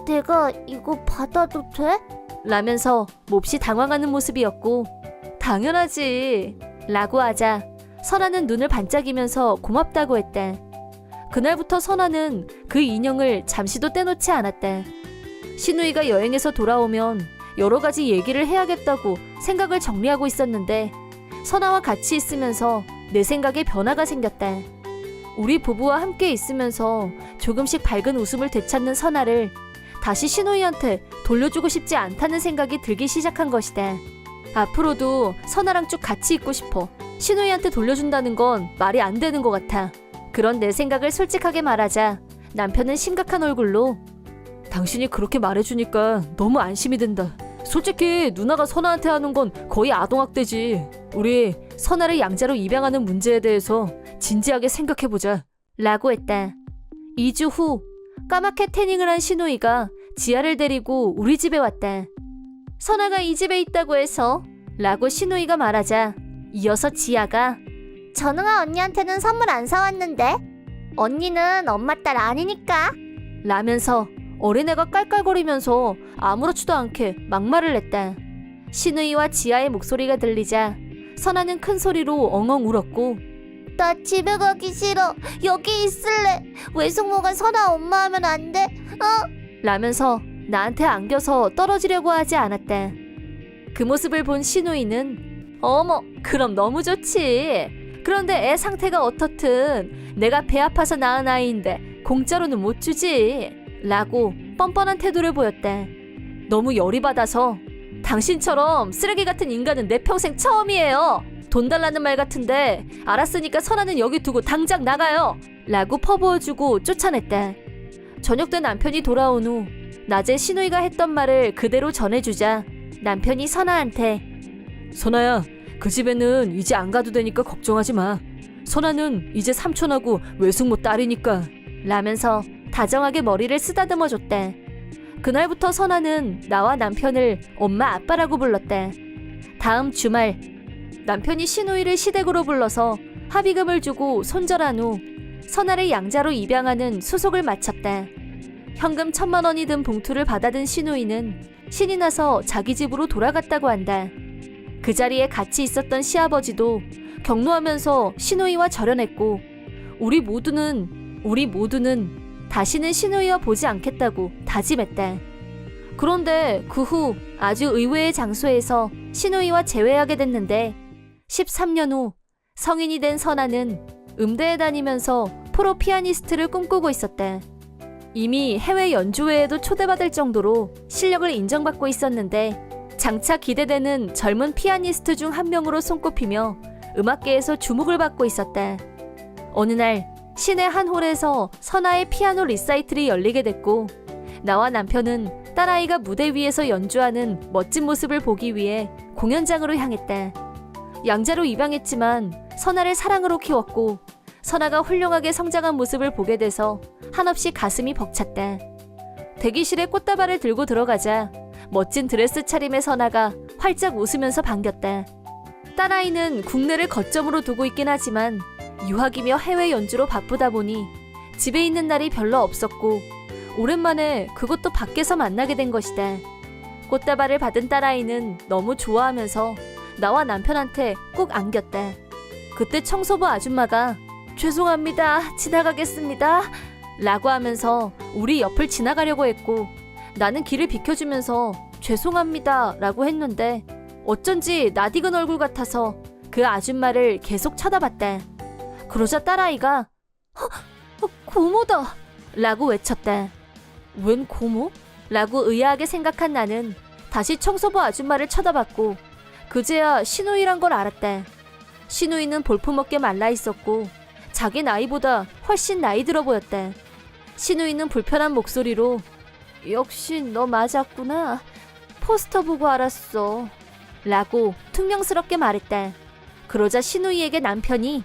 내가 이거 받아도 돼? 라면서 몹시 당황하는 모습이었고 당연하지 라고 하자 선아는 눈을 반짝이면서 고맙다고 했다. 그날부터 선아는 그 인형을 잠시도 떼놓지 않았다. 신우이가 여행에서 돌아오면 여러 가지 얘기를 해야겠다고 생각을 정리하고 있었는데 선아와 같이 있으면서 내 생각에 변화가 생겼다. 우리 부부와 함께 있으면서 조금씩 밝은 웃음을 되찾는 선아를 다시 신우이한테 돌려주고 싶지 않다는 생각이 들기 시작한 것이다. 앞으로도 선아랑 쭉 같이 있고 싶어. 신우이한테 돌려준다는 건 말이 안 되는 것 같아. 그런 내 생각을 솔직하게 말하자 남편은 심각한 얼굴로 당신이 그렇게 말해주니까 너무 안심이 된다. 솔직히 누나가 선아한테 하는 건 거의 아동학대지. 우리 선아를 양자로 입양하는 문제에 대해서 진지하게 생각해보자 라고 했다. 2주 후 까맣게 태닝을 한 신우이가 지아를 데리고 우리 집에 왔다. 선아가 이 집에 있다고 해서 라고 신우이가 말하자 이어서 지아가 전응아 언니한테는 선물 안 사왔는데 언니는 엄마 딸 아니니까 라면서 어린애가 깔깔거리면서 아무렇지도 않게 막말을 냈다. 신우이와 지아의 목소리가 들리자 선아는 큰 소리로 엉엉 울었고 나 집에 가기 싫어. 여기 있을래. 외숙모가 선아 엄마 하면 안 돼? 라면서 나한테 안겨서 떨어지려고 하지 않았다. 그 모습을 본 신우이는 어머 그럼 너무 좋지. 그런데 애 상태가 어떻든 내가 배 아파서 낳은 아이인데 공짜로는 못 주지 라고 뻔뻔한 태도를 보였다. 너무 열이 받아서 당신처럼 쓰레기 같은 인간은 내 평생 처음이에요. 돈 달라는 말 같은데 알았으니까 선아는 여기 두고 당장 나가요 라고 퍼부어주고 쫓아냈다. 저녁 때 남편이 돌아온 후 낮에 신우이가 했던 말을 그대로 전해주자 남편이 선아한테 선아야 그 집에는 이제 안 가도 되니까 걱정하지 마. 선아는 이제 삼촌하고 외숙모 딸이니까 라면서 다정하게 머리를 쓰다듬어 줬다. 그날부터 선아는 나와 남편을 엄마 아빠라고 불렀다. 다음 주말 남편이 신우이를 시댁으로 불러서 합의금을 주고 손절한 후 선아를 양자로 입양하는 수속을 마쳤다. 현금 1,000만 원이 든 봉투를 받아든 신우이는 신이 나서 자기 집으로 돌아갔다고 한다. 그 자리에 같이 있었던 시아버지도 격노하면서 신우이와 절연했고 우리 모두는 다시는 신우이와 보지 않겠다고 다짐했다. 그런데 그 후 아주 의외의 장소에서 신우이와 재회하게 됐는데 13년 후 성인이 된 선아는 음대에 다니면서 프로 피아니스트를 꿈꾸고 있었다. 이미 해외 연주회에도 초대받을 정도로 실력을 인정받고 있었는데 장차 기대되는 젊은 피아니스트 중 한 명으로 손꼽히며 음악계에서 주목을 받고 있었다. 어느 날 시내 한 홀에서 선아의 피아노 리사이틀이 열리게 됐고 나와 남편은 딸아이가 무대 위에서 연주하는 멋진 모습을 보기 위해 공연장으로 향했다. 양자로 입양했지만 선아를 사랑으로 키웠고 선아가 훌륭하게 성장한 모습을 보게 돼서 한없이 가슴이 벅찼다. 대기실에 꽃다발을 들고 들어가자 멋진 드레스 차림의 선아가 활짝 웃으면서 반겼다. 딸아이는 국내를 거점으로 두고 있긴 하지만 유학이며 해외 연주로 바쁘다 보니 집에 있는 날이 별로 없었고 오랜만에 그것도 밖에서 만나게 된 것이다. 꽃다발을 받은 딸아이는 너무 좋아하면서 나와 남편한테 꼭 안겼다. 그때 청소부 아줌마가 죄송합니다. 지나가겠습니다. 라고 하면서 우리 옆을 지나가려고 했고 나는 길을 비켜주면서 죄송합니다. 라고 했는데 어쩐지 낯익은 얼굴 같아서 그 아줌마를 계속 쳐다봤다. 그러자 딸아이가 고모다! 라고 외쳤다. 웬 고모? 라고 의아하게 생각한 나는 다시 청소부 아줌마를 쳐다봤고 그제야 신우이란 걸 알았다. 신우이는 볼품없게 말라있었고 자기 나이보다 훨씬 나이 들어 보였다. 신우이는 불편한 목소리로 역시 너 맞았구나. 포스터 보고 알았어. 라고 퉁명스럽게 말했다. 그러자 신우이에게 남편이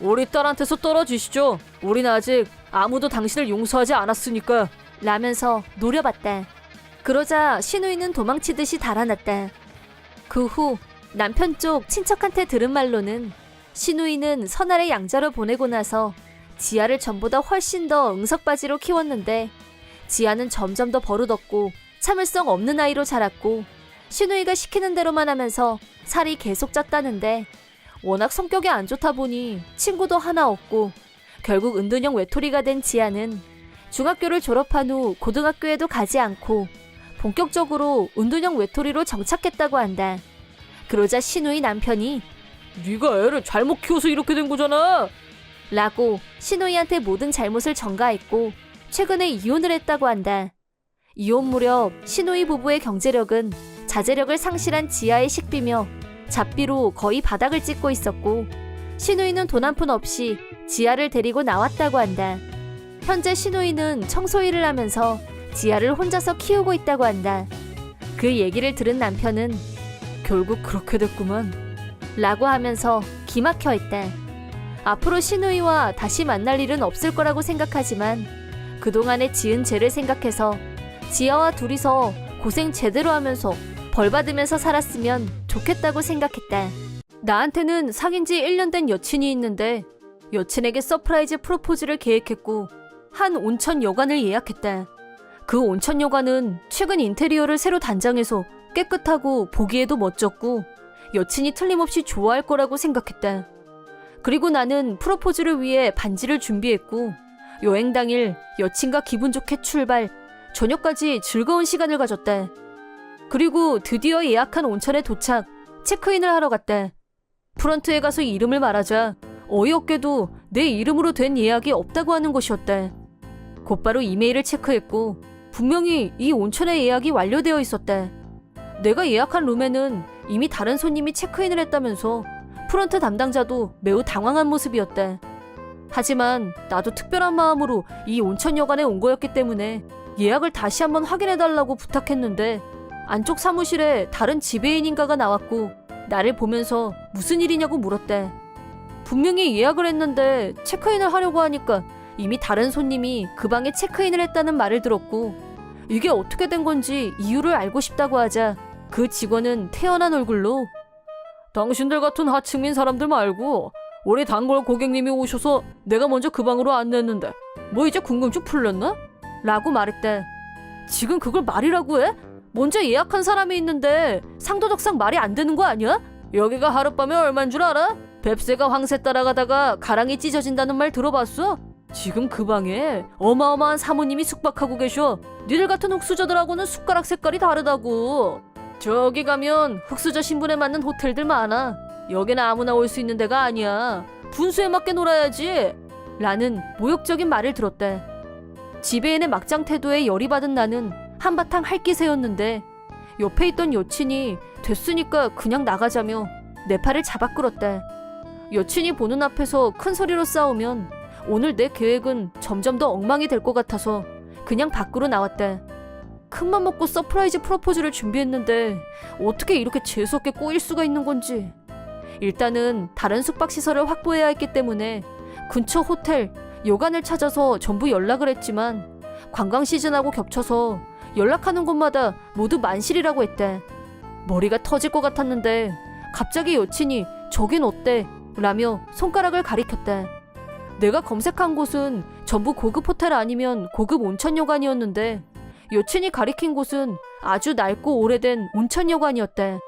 우리 딸한테서 떨어지시죠. 우린 아직 아무도 당신을 용서하지 않았으니까. 라면서 노려봤다. 그러자 신우이는 도망치듯이 달아났다. 그 후 남편 쪽 친척한테 들은 말로는 신우이는 선아를 양자로 보내고 나서 지아를 전보다 훨씬 더 응석바지로 키웠는데 지아는 점점 더 버릇없고 참을성 없는 아이로 자랐고 신우이가 시키는 대로만 하면서 살이 계속 쪘다는데 워낙 성격이 안 좋다 보니 친구도 하나 없고 결국 은둔형 외톨이가 된 지아는 중학교를 졸업한 후 고등학교에도 가지 않고 본격적으로 은둔형 외톨이로 정착했다고 한다. 그러자 신우이 남편이 네가 애를 잘못 키워서 이렇게 된 거잖아. 라고 신우이한테 모든 잘못을 전가했고 최근에 이혼을 했다고 한다. 이혼 무렵 신우이 부부의 경제력은 자제력을 상실한 지아의 식비며 잡비로 거의 바닥을 찍고 있었고 신우이는 돈 한 푼 없이 지아를 데리고 나왔다고 한다. 현재 신우이는 청소 일을 하면서 지아를 혼자서 키우고 있다고 한다. 그 얘기를 들은 남편은 결국 그렇게 됐구만. 라고 하면서 기막혀 있다. 앞으로 신우이와 다시 만날 일은 없을 거라고 생각하지만 그동안에 지은 죄를 생각해서 지아와 둘이서 고생 제대로 하면서 벌 받으면서 살았으면 좋겠다고 생각했다. 나한테는 사귄 지 1년 된 여친이 있는데 여친에게 서프라이즈 프로포즈를 계획했고 한 온천 여관을 예약했다. 그 온천 여관은 최근 인테리어를 새로 단장해서 깨끗하고 보기에도 멋졌고 여친이 틀림없이 좋아할 거라고 생각했다. 그리고 나는 프로포즈를 위해 반지를 준비했고 여행 당일 여친과 기분 좋게 출발, 저녁까지 즐거운 시간을 가졌다. 그리고 드디어 예약한 온천에 도착, 체크인을 하러 갔다. 프런트에 가서 이름을 말하자 어이없게도 내 이름으로 된 예약이 없다고 하는 곳이었다. 곧바로 이메일을 체크했고 분명히 이 온천의 예약이 완료되어 있었다. 내가 예약한 룸에는 이미 다른 손님이 체크인을 했다면서 프런트 담당자도 매우 당황한 모습이었다. 하지만 나도 특별한 마음으로 이 온천 여관에 온 거였기 때문에 예약을 다시 한번 확인해달라고 부탁했는데 안쪽 사무실에 다른 지배인인가가 나왔고 나를 보면서 무슨 일이냐고 물었대. 분명히 예약을 했는데 체크인을 하려고 하니까 이미 다른 손님이 그 방에 체크인을 했다는 말을 들었고 이게 어떻게 된 건지 이유를 알고 싶다고 하자 그 직원은 태연한 얼굴로 당신들 같은 하층민 사람들 말고 우리 단골 고객님이 오셔서 내가 먼저 그 방으로 안냈는데 뭐 이제 궁금증 풀렸나? 라고 말했대. 지금 그걸 말이라고 해? 먼저 예약한 사람이 있는데 상도덕상 말이 안 되는 거 아니야? 여기가 하룻밤에 얼만 줄 알아? 뱁새가 황새 따라가다가 가랑이 찢어진다는 말 들어봤어? 지금 그 방에 어마어마한 사모님이 숙박하고 계셔. 니들 같은 흙수저들하고는 숟가락 색깔이 다르다고. 저기 가면 흙수저 신분에 맞는 호텔들 많아. 여기는 아무나 올 수 있는 데가 아니야. 분수에 맞게 놀아야지. 라는 모욕적인 말을 들었대. 지배인의 막장 태도에 열이 받은 나는 한바탕 할기세였는데 옆에 있던 여친이 됐으니까 그냥 나가자며 내 팔을 잡아 끌었대. 여친이 보는 앞에서 큰 소리로 싸우면 오늘 내 계획은 점점 더 엉망이 될 것 같아서 그냥 밖으로 나왔대. 큰맘 먹고 서프라이즈 프로포즈를 준비했는데 어떻게 이렇게 재수없게 꼬일 수가 있는 건지. 일단은 다른 숙박시설을 확보해야 했기 때문에 근처 호텔, 여관을 찾아서 전부 연락을 했지만 관광 시즌하고 겹쳐서 연락하는 곳마다 모두 만실이라고 했대. 머리가 터질 것 같았는데 갑자기 여친이 저긴 어때? 라며 손가락을 가리켰다. 내가 검색한 곳은 전부 고급 호텔 아니면 고급 온천여관이었는데 여친이 가리킨 곳은 아주 낡고 오래된 온천여관이었다.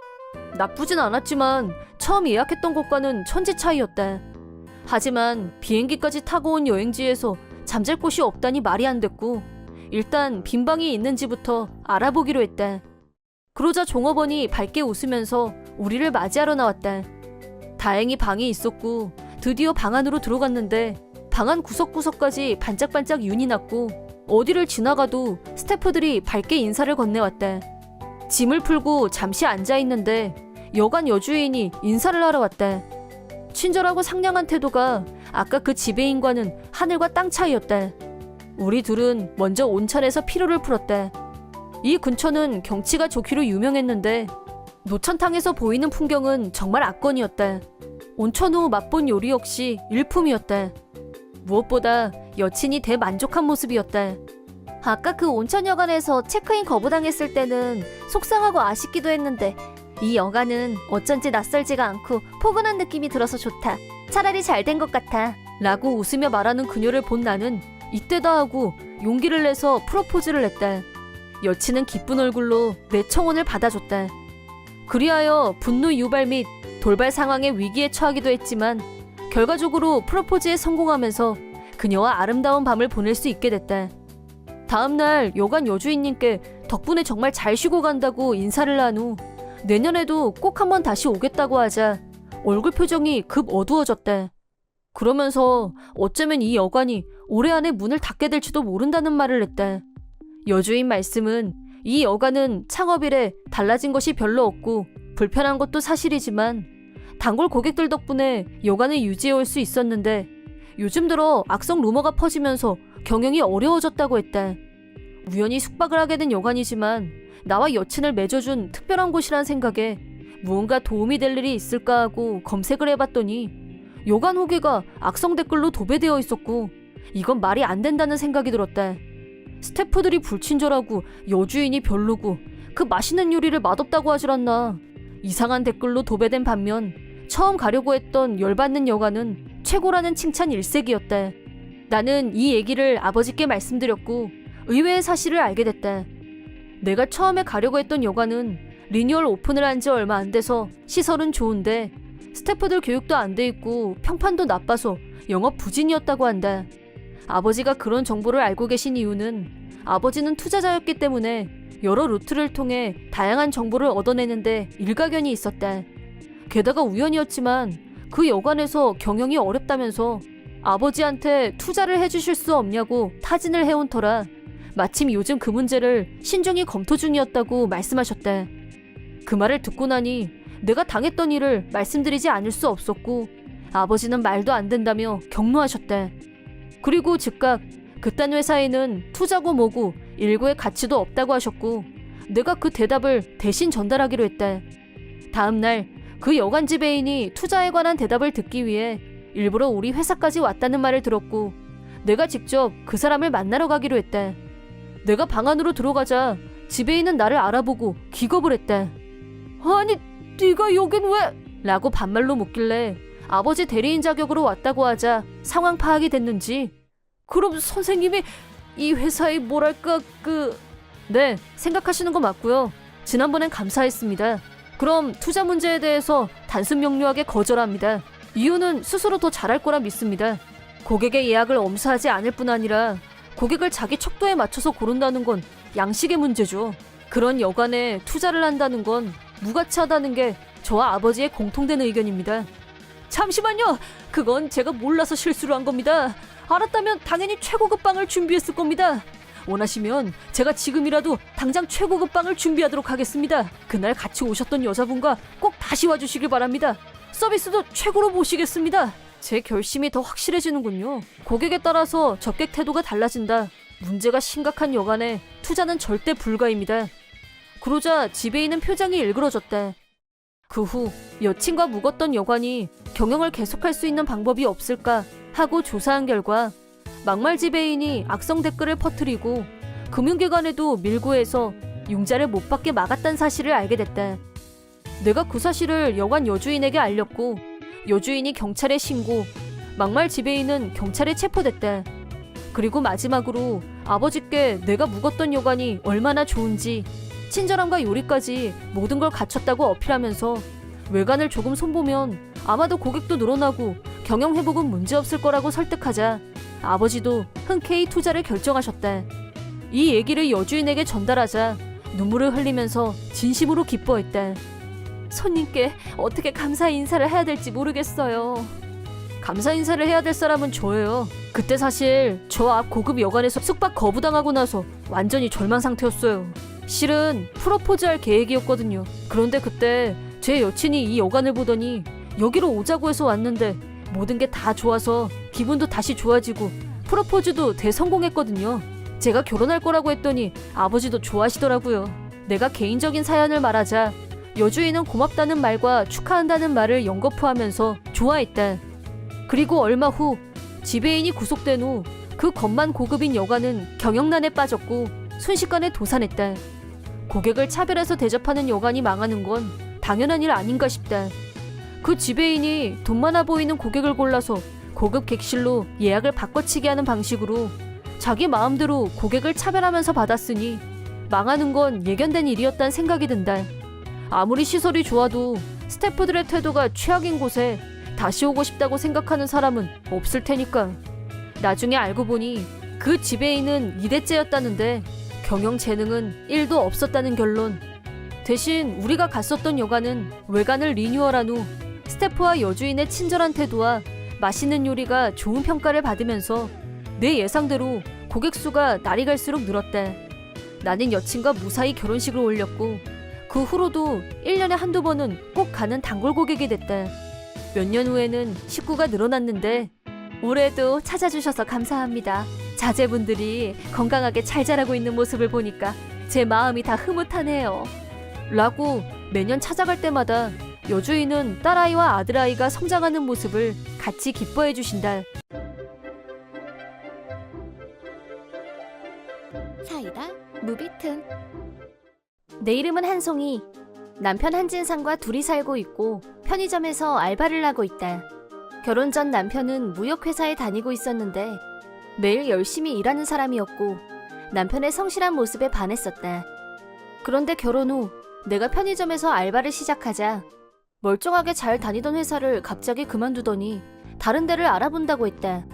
나쁘진 않았지만 처음 예약했던 곳과는 천지 차이였다. 하지만 비행기까지 타고 온 여행지에서 잠잘 곳이 없다니 말이 안 됐고 일단 빈 방이 있는지부터 알아보기로 했다. 그러자 종업원이 밝게 웃으면서 우리를 맞이하러 나왔다. 다행히 방이 있었고 드디어 방 안으로 들어갔는데 방 안 구석구석까지 반짝반짝 윤이 났고 어디를 지나가도 스태프들이 밝게 인사를 건네왔다. 짐을 풀고 잠시 앉아있는데 여관 여주인이 인사를 하러 왔다. 친절하고 상냥한 태도가 아까 그 지배인과는 하늘과 땅 차이였다. 우리 둘은 먼저 온천에서 피로를 풀었다. 이 근처는 경치가 좋기로 유명했는데 노천탕에서 보이는 풍경은 정말 압권이었다. 온천 후 맛본 요리 역시 일품이었다. 무엇보다 여친이 대만족한 모습이었다. 아까 그 온천 여관에서 체크인 거부당했을 때는 속상하고 아쉽기도 했는데 이 여관은 어쩐지 낯설지가 않고 포근한 느낌이 들어서 좋다. 차라리 잘 된 것 같아. 라고 웃으며 말하는 그녀를 본 나는 이때다 하고 용기를 내서 프로포즈를 했다. 여친은 기쁜 얼굴로 내 청혼을 받아줬다. 그리하여 분노 유발 및 돌발 상황의 위기에 처하기도 했지만 결과적으로 프로포즈에 성공하면서 그녀와 아름다운 밤을 보낼 수 있게 됐다. 다음날 여관 여주인님께 덕분에 정말 잘 쉬고 간다고 인사를 한 후 내년에도 꼭 한번 다시 오겠다고 하자 얼굴 표정이 급 어두워졌다. 그러면서 어쩌면 이 여관이 올해 안에 문을 닫게 될지도 모른다는 말을 했다. 여주인 말씀은 이 여관은 창업일에 달라진 것이 별로 없고 불편한 것도 사실이지만 단골 고객들 덕분에 여관을 유지해올 수 있었는데 요즘 들어 악성 루머가 퍼지면서 경영이 어려워졌다고 했다. 우연히 숙박을 하게 된 여관이지만 나와 여친을 맺어준 특별한 곳이란 생각에 무언가 도움이 될 일이 있을까 하고 검색을 해봤더니 여관 후기가 악성 댓글로 도배되어 있었고 이건 말이 안 된다는 생각이 들었다. 스태프들이 불친절하고 여주인이 별로고 그 맛있는 요리를 맛없다고 하질 않나. 이상한 댓글로 도배된 반면 처음 가려고 했던 열받는 여관은 최고라는 칭찬 일색이었다. 나는 이 얘기를 아버지께 말씀드렸고 의외의 사실을 알게 됐다. 내가 처음에 가려고 했던 여관은 리뉴얼 오픈을 한 지 얼마 안 돼서 시설은 좋은데 스태프들 교육도 안 돼 있고 평판도 나빠서 영업 부진이었다고 한다. 아버지가 그런 정보를 알고 계신 이유는 아버지는 투자자였기 때문에 여러 루트를 통해 다양한 정보를 얻어내는데 일가견이 있었다. 게다가 우연이었지만 그 여관에서 경영이 어렵다면서 아버지한테 투자를 해주실 수 없냐고 타진을 해온 터라 마침 요즘 그 문제를 신중히 검토 중이었다고 말씀하셨다. 그 말을 듣고 나니 내가 당했던 일을 말씀드리지 않을 수 없었고 아버지는 말도 안 된다며 격노하셨다. 그리고 즉각 그딴 회사에는 투자고 뭐고 일고의 가치도 없다고 하셨고 내가 그 대답을 대신 전달하기로 했다. 다음날 그 여관 지배인이 투자에 관한 대답을 듣기 위해 일부러 우리 회사까지 왔다는 말을 들었고 내가 직접 그 사람을 만나러 가기로 했다. 내가 방 안으로 들어가자 지배인은 나를 알아보고 기겁을 했다. 아니 네가 여긴 왜? 라고 반말로 묻길래 아버지 대리인 자격으로 왔다고 하자 상황 파악이 됐는지 그럼 선생님이 이 회사의 뭐랄까 네, 생각하시는 거 맞고요. 지난번엔 감사했습니다. 그럼 투자 문제에 대해서 단순 명료하게 거절합니다. 이유는 스스로 더 잘할 거라 믿습니다. 고객의 예약을 엄수하지 않을 뿐 아니라 고객을 자기 척도에 맞춰서 고른다는 건 양식의 문제죠. 그런 여관에 투자를 한다는 건 무가치하다는 게 저와 아버지의 공통된 의견입니다. 잠시만요. 그건 제가 몰라서 실수를 한 겁니다. 알았다면 당연히 최고급 방을 준비했을 겁니다. 원하시면 제가 지금이라도 당장 최고급 방을 준비하도록 하겠습니다. 그날 같이 오셨던 여자분과 꼭 다시 와주시길 바랍니다. 서비스도 최고로 모시겠습니다. 제 결심이 더 확실해지는군요. 고객에 따라서 접객 태도가 달라진다. 문제가 심각한 여관에 투자는 절대 불가입니다. 그러자 지배인은 표정이 일그러졌다. 그 후 여친과 묵었던 여관이 경영을 계속할 수 있는 방법이 없을까 하고 조사한 결과 막말 지배인이 악성 댓글을 퍼뜨리고 금융기관에도 밀고 해서 융자를 못 받게 막았다는 사실을 알게 됐다. 내가 그 사실을 여관 여주인에게 알렸고 여주인이 경찰에 신고, 막말 지배인은 경찰에 체포됐다. 그리고 마지막으로 아버지께 내가 묵었던 여관이 얼마나 좋은지, 친절함과 요리까지 모든 걸 갖췄다고 어필하면서 외관을 조금 손보면 아마도 고객도 늘어나고 경영 회복은 문제없을 거라고 설득하자 아버지도 흔쾌히 투자를 결정하셨다. 이 얘기를 여주인에게 전달하자 눈물을 흘리면서 진심으로 기뻐했다. 손님께 어떻게 감사 인사를 해야 될지 모르겠어요. 감사 인사를 해야 될 사람은 저예요. 그때 사실 저 앞 고급 여관에서 숙박 거부당하고 나서 완전히 절망 상태였어요. 실은 프로포즈할 계획이었거든요. 그런데 그때 제 여친이 이 여관을 보더니 여기로 오자고 해서 왔는데 모든 게 다 좋아서 기분도 다시 좋아지고 프로포즈도 대성공했거든요. 제가 결혼할 거라고 했더니 아버지도 좋아하시더라고요. 내가 개인적인 사연을 말하자 여주인은 고맙다는 말과 축하한다는 말을 연거푸하면서 좋아했다. 그리고 얼마 후 지배인이 구속된 후 그 겉만 고급인 여관은 경영난에 빠졌고 순식간에 도산했다. 고객을 차별해서 대접하는 여관이 망하는 건 당연한 일 아닌가 싶다. 그 지배인이 돈 많아 보이는 고객을 골라서 고급 객실로 예약을 바꿔치기 하는 방식으로 자기 마음대로 고객을 차별하면서 받았으니 망하는 건 예견된 일이었다는 생각이 든다. 아무리 시설이 좋아도 스태프들의 태도가 최악인 곳에 다시 오고 싶다고 생각하는 사람은 없을 테니까. 나중에 알고 보니 그 지배인은 2대째였다는데 경영 재능은 1도 없었다는 결론. 대신 우리가 갔었던 여관은 외관을 리뉴얼한 후 스태프와 여주인의 친절한 태도와 맛있는 요리가 좋은 평가를 받으면서 내 예상대로 고객 수가 날이 갈수록 늘었다. 나는 여친과 무사히 결혼식을 올렸고 그 후로도 1년에 한두 번은 꼭 가는 단골 고객이 됐다. 몇 년 후에는 식구가 늘어났는데 올해도 찾아주셔서 감사합니다. 자제분들이 건강하게 잘 자라고 있는 모습을 보니까 제 마음이 다 흐뭇하네요. 라고 매년 찾아갈 때마다 여주인은 딸아이와 아들아이가 성장하는 모습을 같이 기뻐해 주신다. 사이다 무비튼. 내 이름은 한송이. 남편 한진상과 둘이 살고 있고 편의점에서 알바를 하고 있다. 결혼 전 남편은 무역회사에 다니고 있었는데 매일 열심히 일하는 사람이었고 남편의 성실한 모습에 반했었다. 그런데 결혼 후 내가 편의점에서 알바를 시작하자 멀쩡하게 잘 다니던 회사를 갑자기 그만두더니 다른 데를 알아본다고 했다.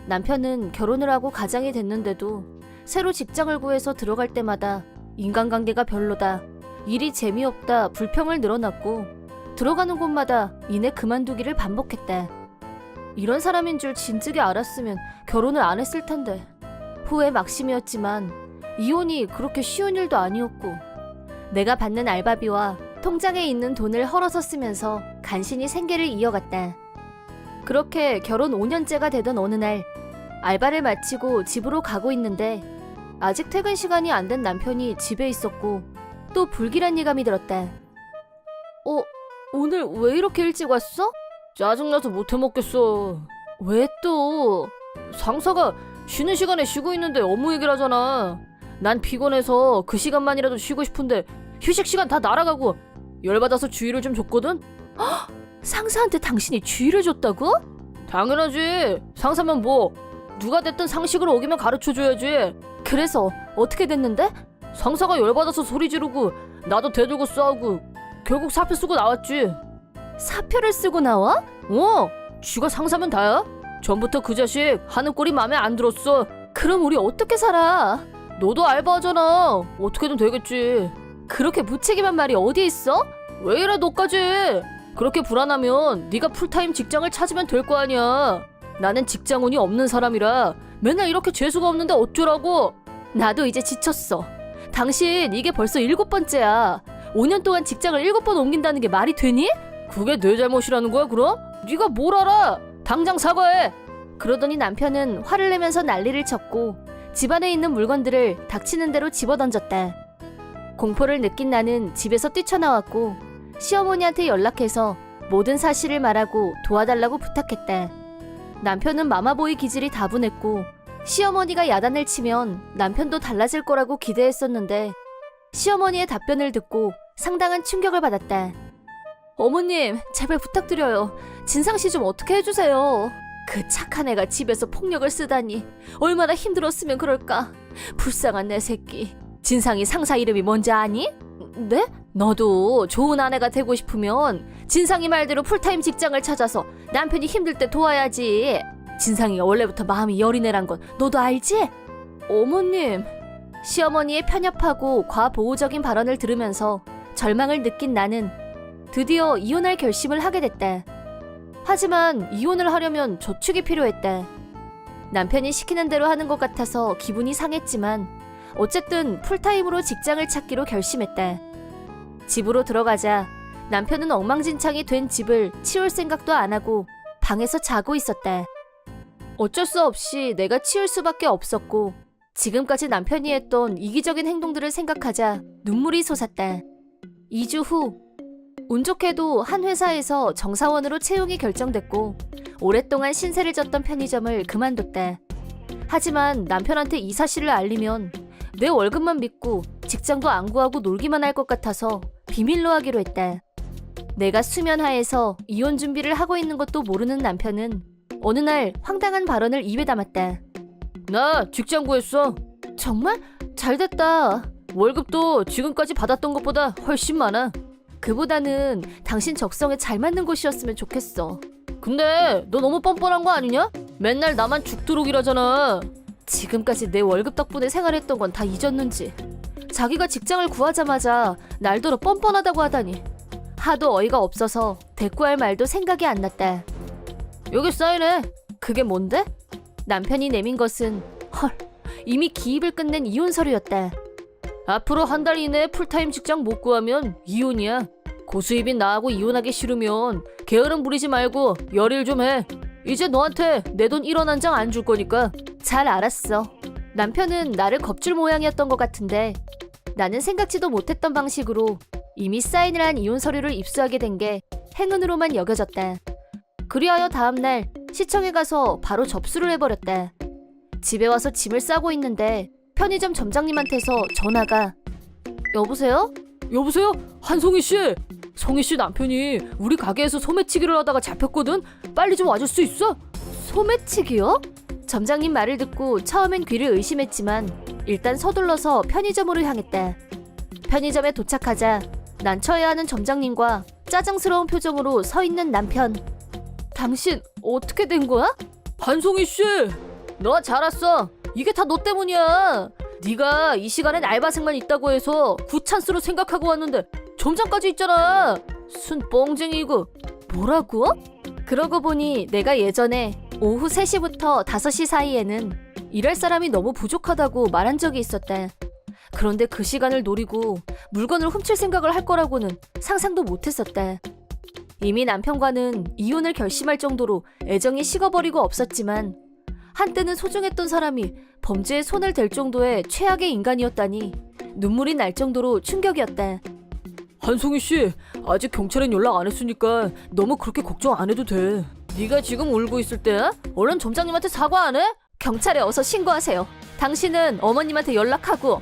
남편은 결혼을 하고 가장이 됐는데도 새로 직장을 구해서 들어갈 때마다 인간관계가 별로다, 일이 재미없다, 불평을 늘어놨고 들어가는 곳마다 이내 그만두기를 반복했다. 이런 사람인 줄 진즉에 알았으면 결혼을 안 했을 텐데. 후회 막심이었지만 이혼이 그렇게 쉬운 일도 아니었고 내가 받는 알바비와 통장에 있는 돈을 헐어서 쓰면서 간신히 생계를 이어갔다. 그렇게 결혼 5년째가 되던 어느 날 알바를 마치고 집으로 가고 있는데 아직 퇴근 시간이 안 된 남편이 집에 있었고 또 불길한 예감이 들었다. 오늘 왜 이렇게 일찍 왔어? 짜증나서 못 해먹겠어. 왜 또? 상사가 쉬는 시간에 쉬고 있는데 업무 얘기를 하잖아. 난 피곤해서 그 시간만이라도 쉬고 싶은데 휴식 시간 다 날아가고 열받아서 주의를 좀 줬거든? 상사한테 당신이 주의를 줬다고? 당연하지. 상사면 뭐 누가 됐든 상식을 어기면 가르쳐줘야지. 그래서 어떻게 됐는데? 상사가 열받아서 소리 지르고 나도 대들고 싸우고 결국 사표 쓰고 나왔지. 사표를 쓰고 나와? 쥐가 상사면 다야? 전부터 그 자식 하는 꼴이 마음에 안 들었어. 그럼 우리 어떻게 살아? 너도 알바하잖아. 어떻게든 되겠지. 그렇게 무책임한 말이 어디 있어? 왜 이래 너까지. 그렇게 불안하면 네가 풀타임 직장을 찾으면 될 거 아니야. 나는 직장운이 없는 사람이라 맨날 이렇게 재수가 없는데 어쩌라고. 나도 이제 지쳤어. 당신 이게 벌써 7번째야. 5년 동안 직장을 7번 옮긴다는 게 말이 되니? 그게 내 잘못이라는 거야 그럼? 네가 뭘 알아? 당장 사과해. 그러더니 남편은 화를 내면서 난리를 쳤고 집안에 있는 물건들을 닥치는 대로 집어던졌다. 공포를 느낀 나는 집에서 뛰쳐나왔고 시어머니한테 연락해서 모든 사실을 말하고 도와달라고 부탁했다. 남편은 마마보이 기질이 다분했고 시어머니가 야단을 치면 남편도 달라질 거라고 기대했었는데 시어머니의 답변을 듣고 상당한 충격을 받았다. 어머님, 제발 부탁드려요. 진상 씨 좀 어떻게 해주세요. 그 착한 애가 집에서 폭력을 쓰다니 얼마나 힘들었으면 그럴까. 불쌍한 내 새끼. 진상이 상사 이름이 뭔지 아니? 네? 너도 좋은 아내가 되고 싶으면 진상이 말대로 풀타임 직장을 찾아서 남편이 힘들 때 도와야지. 진상이가 원래부터 마음이 여린 애란 건 너도 알지? 어머님. 시어머니의 편협하고 과보호적인 발언을 들으면서 절망을 느낀 나는 드디어 이혼할 결심을 하게 됐다. 하지만 이혼을 하려면 저축이 필요했다. 남편이 시키는 대로 하는 것 같아서 기분이 상했지만 어쨌든 풀타임으로 직장을 찾기로 결심했다. 집으로 들어가자 남편은 엉망진창이 된 집을 치울 생각도 안 하고 방에서 자고 있었다. 어쩔 수 없이 내가 치울 수밖에 없었고 지금까지 남편이 했던 이기적인 행동들을 생각하자 눈물이 솟았다. 2주 후 운 좋게도 한 회사에서 정사원으로 채용이 결정됐고 오랫동안 신세를 졌던 편의점을 그만뒀다. 하지만 남편한테 이 사실을 알리면 내 월급만 믿고 직장도 안 구하고 놀기만 할 것 같아서 비밀로 하기로 했다. 내가 수면하에서 이혼 준비를 하고 있는 것도 모르는 남편은 어느 날 황당한 발언을 입에 담았다. 나 직장 구했어. 정말? 잘됐다. 월급도 지금까지 받았던 것보다 훨씬 많아. 그보다는 당신 적성에 잘 맞는 곳이었으면 좋겠어. 근데 너 너무 뻔뻔한 거 아니냐? 맨날 나만 죽도록 일하잖아. 지금까지 내 월급 덕분에 생활했던 건 다 잊었는지 자기가 직장을 구하자마자 날더러 뻔뻔하다고 하다니 하도 어이가 없어서 대꾸할 말도 생각이 안 났다. 여기 사인해. 그게 뭔데? 남편이 내민 것은 헐 이미 기입을 끝낸 이혼 서류였다. 앞으로 한 달 이내에 풀타임 직장 못 구하면 이혼이야. 고수입인 나하고 이혼하기 싫으면 게으름 부리지 말고 열일 좀 해. 이제 너한테 내 돈 1원 한 장 안 줄 거니까. 잘 알았어. 남편은 나를 겁줄 모양이었던 것 같은데 나는 생각지도 못했던 방식으로 이미 사인을 한 이혼 서류를 입수하게 된 게 행운으로만 여겨졌다. 그리하여 다음날 시청에 가서 바로 접수를 해버렸다. 집에 와서 짐을 싸고 있는데 편의점 점장님한테서 전화가. 여보세요? 여보세요? 한송이 씨. 송이 씨 남편이 우리 가게에서 소매치기를 하다가 잡혔거든. 빨리 좀 와줄 수 있어? 소매치기요? 점장님 말을 듣고 처음엔 귀를 의심했지만 일단 서둘러서 편의점으로 향했다. 편의점에 도착하자 난처해하는 점장님과 짜증스러운 표정으로 서 있는 남편. 당신 어떻게 된 거야? 한송이 씨. 너 잘 왔어. 이게 다 너 때문이야. 네가 이 시간엔 알바생만 있다고 해서 굿찬스로 생각하고 왔는데 점장까지 있잖아. 순 뻥쟁이고. 뭐라고? 그러고 보니 내가 예전에 오후 3시부터 5시 사이에는 일할 사람이 너무 부족하다고 말한 적이 있었다. 그런데 그 시간을 노리고 물건을 훔칠 생각을 할 거라고는 상상도 못했었다. 이미 남편과는 이혼을 결심할 정도로 애정이 식어버리고 없었지만 한때는 소중했던 사람이 범죄에 손을 댈 정도의 최악의 인간이었다니 눈물이 날 정도로 충격이었다. 한송이 씨, 아직 경찰엔 연락 안 했으니까 너무 그렇게 걱정 안 해도 돼. 네가 지금 울고 있을 때 얼른 점장님한테 사과 안 해? 경찰에 어서 신고하세요. 당신은 어머님한테 연락하고.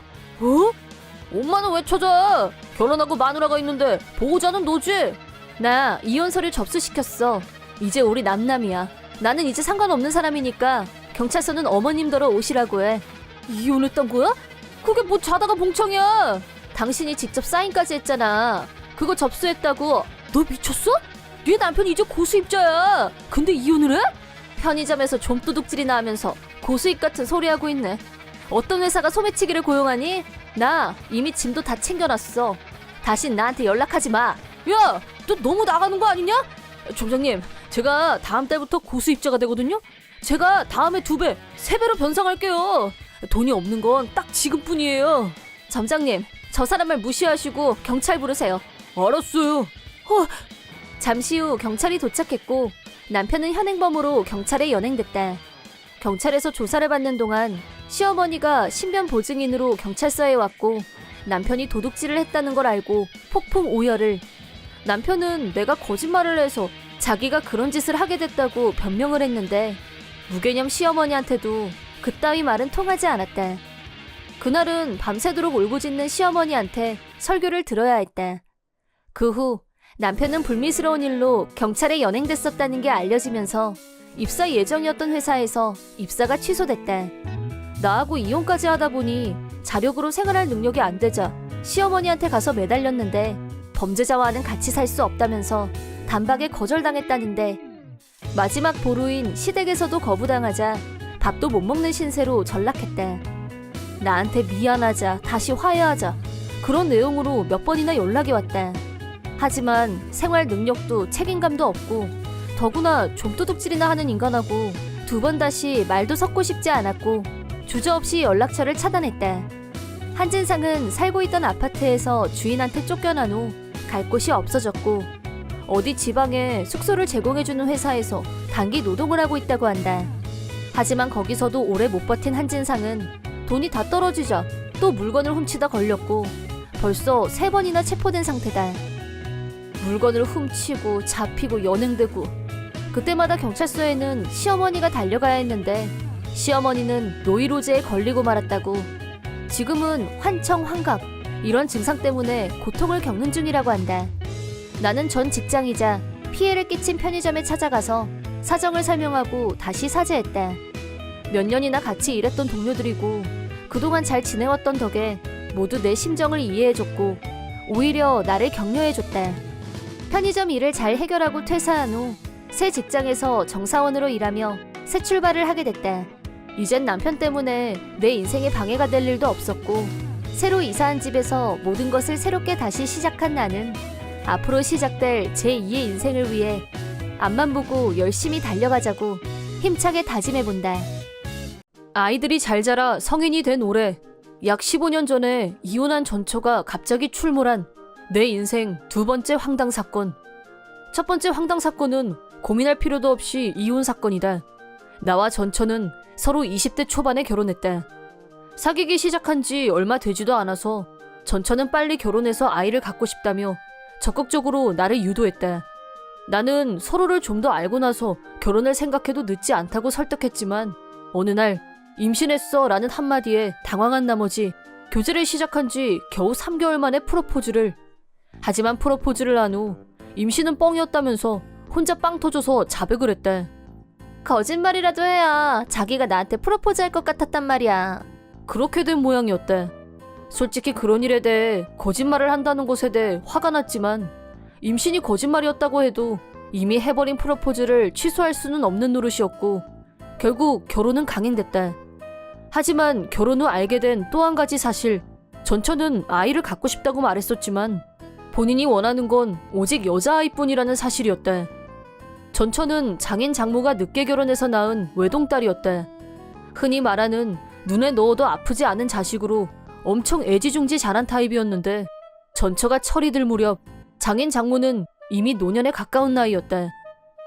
어? 엄마는 왜 찾아? 결혼하고 마누라가 있는데 보호자는 너지? 나 이혼 서류 접수시켰어. 이제 우리 남남이야. 나는 이제 상관없는 사람이니까 경찰서는 어머님더러 오시라고 해. 이혼했단 거야? 그게 뭐 자다가 봉창이야. 당신이 직접 사인까지 했잖아. 그거 접수했다고. 너 미쳤어? 네 남편이 이제 고수입자야. 근데 이혼을 해? 편의점에서 좀도둑질이나 하면서 고수입 같은 소리 하고 있네. 어떤 회사가 소매치기를 고용하니? 나 이미 짐도 다 챙겨놨어. 다신 나한테 연락하지 마. 야, 너 너무 나가는 거 아니냐? 점장님, 제가 다음 달부터 고수입자가 되거든요. 제가 다음에 2배, 3배로 변상할게요. 돈이 없는 건 딱 지금뿐이에요. 점장님, 저 사람 말 무시하시고 경찰 부르세요. 알았어요. 잠시 후 경찰이 도착했고 남편은 현행범으로 경찰에 연행됐다. 경찰에서 조사를 받는 동안 시어머니가 신변 보증인으로 경찰서에 왔고 남편이 도둑질을 했다는 걸 알고 폭풍 오열을. 남편은 내가 거짓말을 해서 자기가 그런 짓을 하게 됐다고 변명을 했는데 무개념 시어머니한테도 그따위 말은 통하지 않았다. 그날은 밤새도록 울부짖는 시어머니한테 설교를 들어야 했다. 그 후 남편은 불미스러운 일로 경찰에 연행됐었다는 게 알려지면서 입사 예정이었던 회사에서 입사가 취소됐다. 나하고 이혼까지 하다 보니 자력으로 생활할 능력이 안 되자 시어머니한테 가서 매달렸는데 범죄자와는 같이 살 수 없다면서 단박에 거절당했다는데 마지막 보루인 시댁에서도 거부당하자 밥도 못 먹는 신세로 전락했다. 나한테 미안하자, 다시 화해하자 그런 내용으로 몇 번이나 연락이 왔다. 하지만 생활 능력도 책임감도 없고 더구나 좀도둑질이나 하는 인간하고 두 번 다시 말도 섞고 싶지 않았고 주저없이 연락처를 차단했다. 한진상은 살고 있던 아파트에서 주인한테 쫓겨난 후 갈 곳이 없어졌고 어디 지방에 숙소를 제공해주는 회사에서 단기 노동을 하고 있다고 한다. 하지만 거기서도 오래 못 버틴 한진상은 돈이 다 떨어지자 또 물건을 훔치다 걸렸고 벌써 3번이나 체포된 상태다. 물건을 훔치고 잡히고 연행되고 그때마다 경찰서에는 시어머니가 달려가야 했는데 시어머니는 노이로제에 걸리고 말았다고. 지금은 환청, 환각 이런 증상 때문에 고통을 겪는 중이라고 한다. 나는 전 직장이자 피해를 끼친 편의점에 찾아가서 사정을 설명하고 다시 사죄했다. 몇 년이나 같이 일했던 동료들이고 그동안 잘 지내왔던 덕에 모두 내 심정을 이해해줬고 오히려 나를 격려해줬다. 편의점 일을 잘 해결하고 퇴사한 후 새 직장에서 정사원으로 일하며 새 출발을 하게 됐다. 이젠 남편 때문에 내 인생에 방해가 될 일도 없었고 새로 이사한 집에서 모든 것을 새롭게 다시 시작한 나는 앞으로 시작될 제2의 인생을 위해 앞만 보고 열심히 달려가자고 힘차게 다짐해본다. 아이들이 잘 자라 성인이 된 올해 약 15년 전에 이혼한 전처가 갑자기 출몰한 내 인생 두 번째 황당 사건. 첫 번째 황당 사건은 고민할 필요도 없이 이혼 사건이다. 나와 전처는 서로 20대 초반에 결혼했다. 사귀기 시작한 지 얼마 되지도 않아서 전처는 빨리 결혼해서 아이를 갖고 싶다며 적극적으로 나를 유도했다. 나는 서로를 좀 더 알고 나서 결혼을 생각해도 늦지 않다고 설득했지만 어느 날 임신했어 라는 한마디에 당황한 나머지 교제를 시작한 지 겨우 3개월 만에 프로포즈를. 하지만 프로포즈를 한 후 임신은 뻥이었다면서 혼자 빵 터져서 자백을 했다. 거짓말이라도 해야 자기가 나한테 프로포즈할 것 같았단 말이야. 그렇게 된 모양이었다. 솔직히 그런 일에 대해 거짓말을 한다는 것에 대해 화가 났지만 임신이 거짓말이었다고 해도 이미 해버린 프로포즈를 취소할 수는 없는 노릇이었고 결국 결혼은 강행됐다. 하지만 결혼 후 알게 된 또 한 가지 사실, 전처는 아이를 갖고 싶다고 말했었지만 본인이 원하는 건 오직 여자아이뿐이라는 사실이었다. 전처는 장인 장모가 늦게 결혼해서 낳은 외동딸이었다. 흔히 말하는 눈에 넣어도 아프지 않은 자식으로 엄청 애지중지 자란 타입이었는데 전처가 철이 들 무렵 장인 장모는 이미 노년에 가까운 나이였다.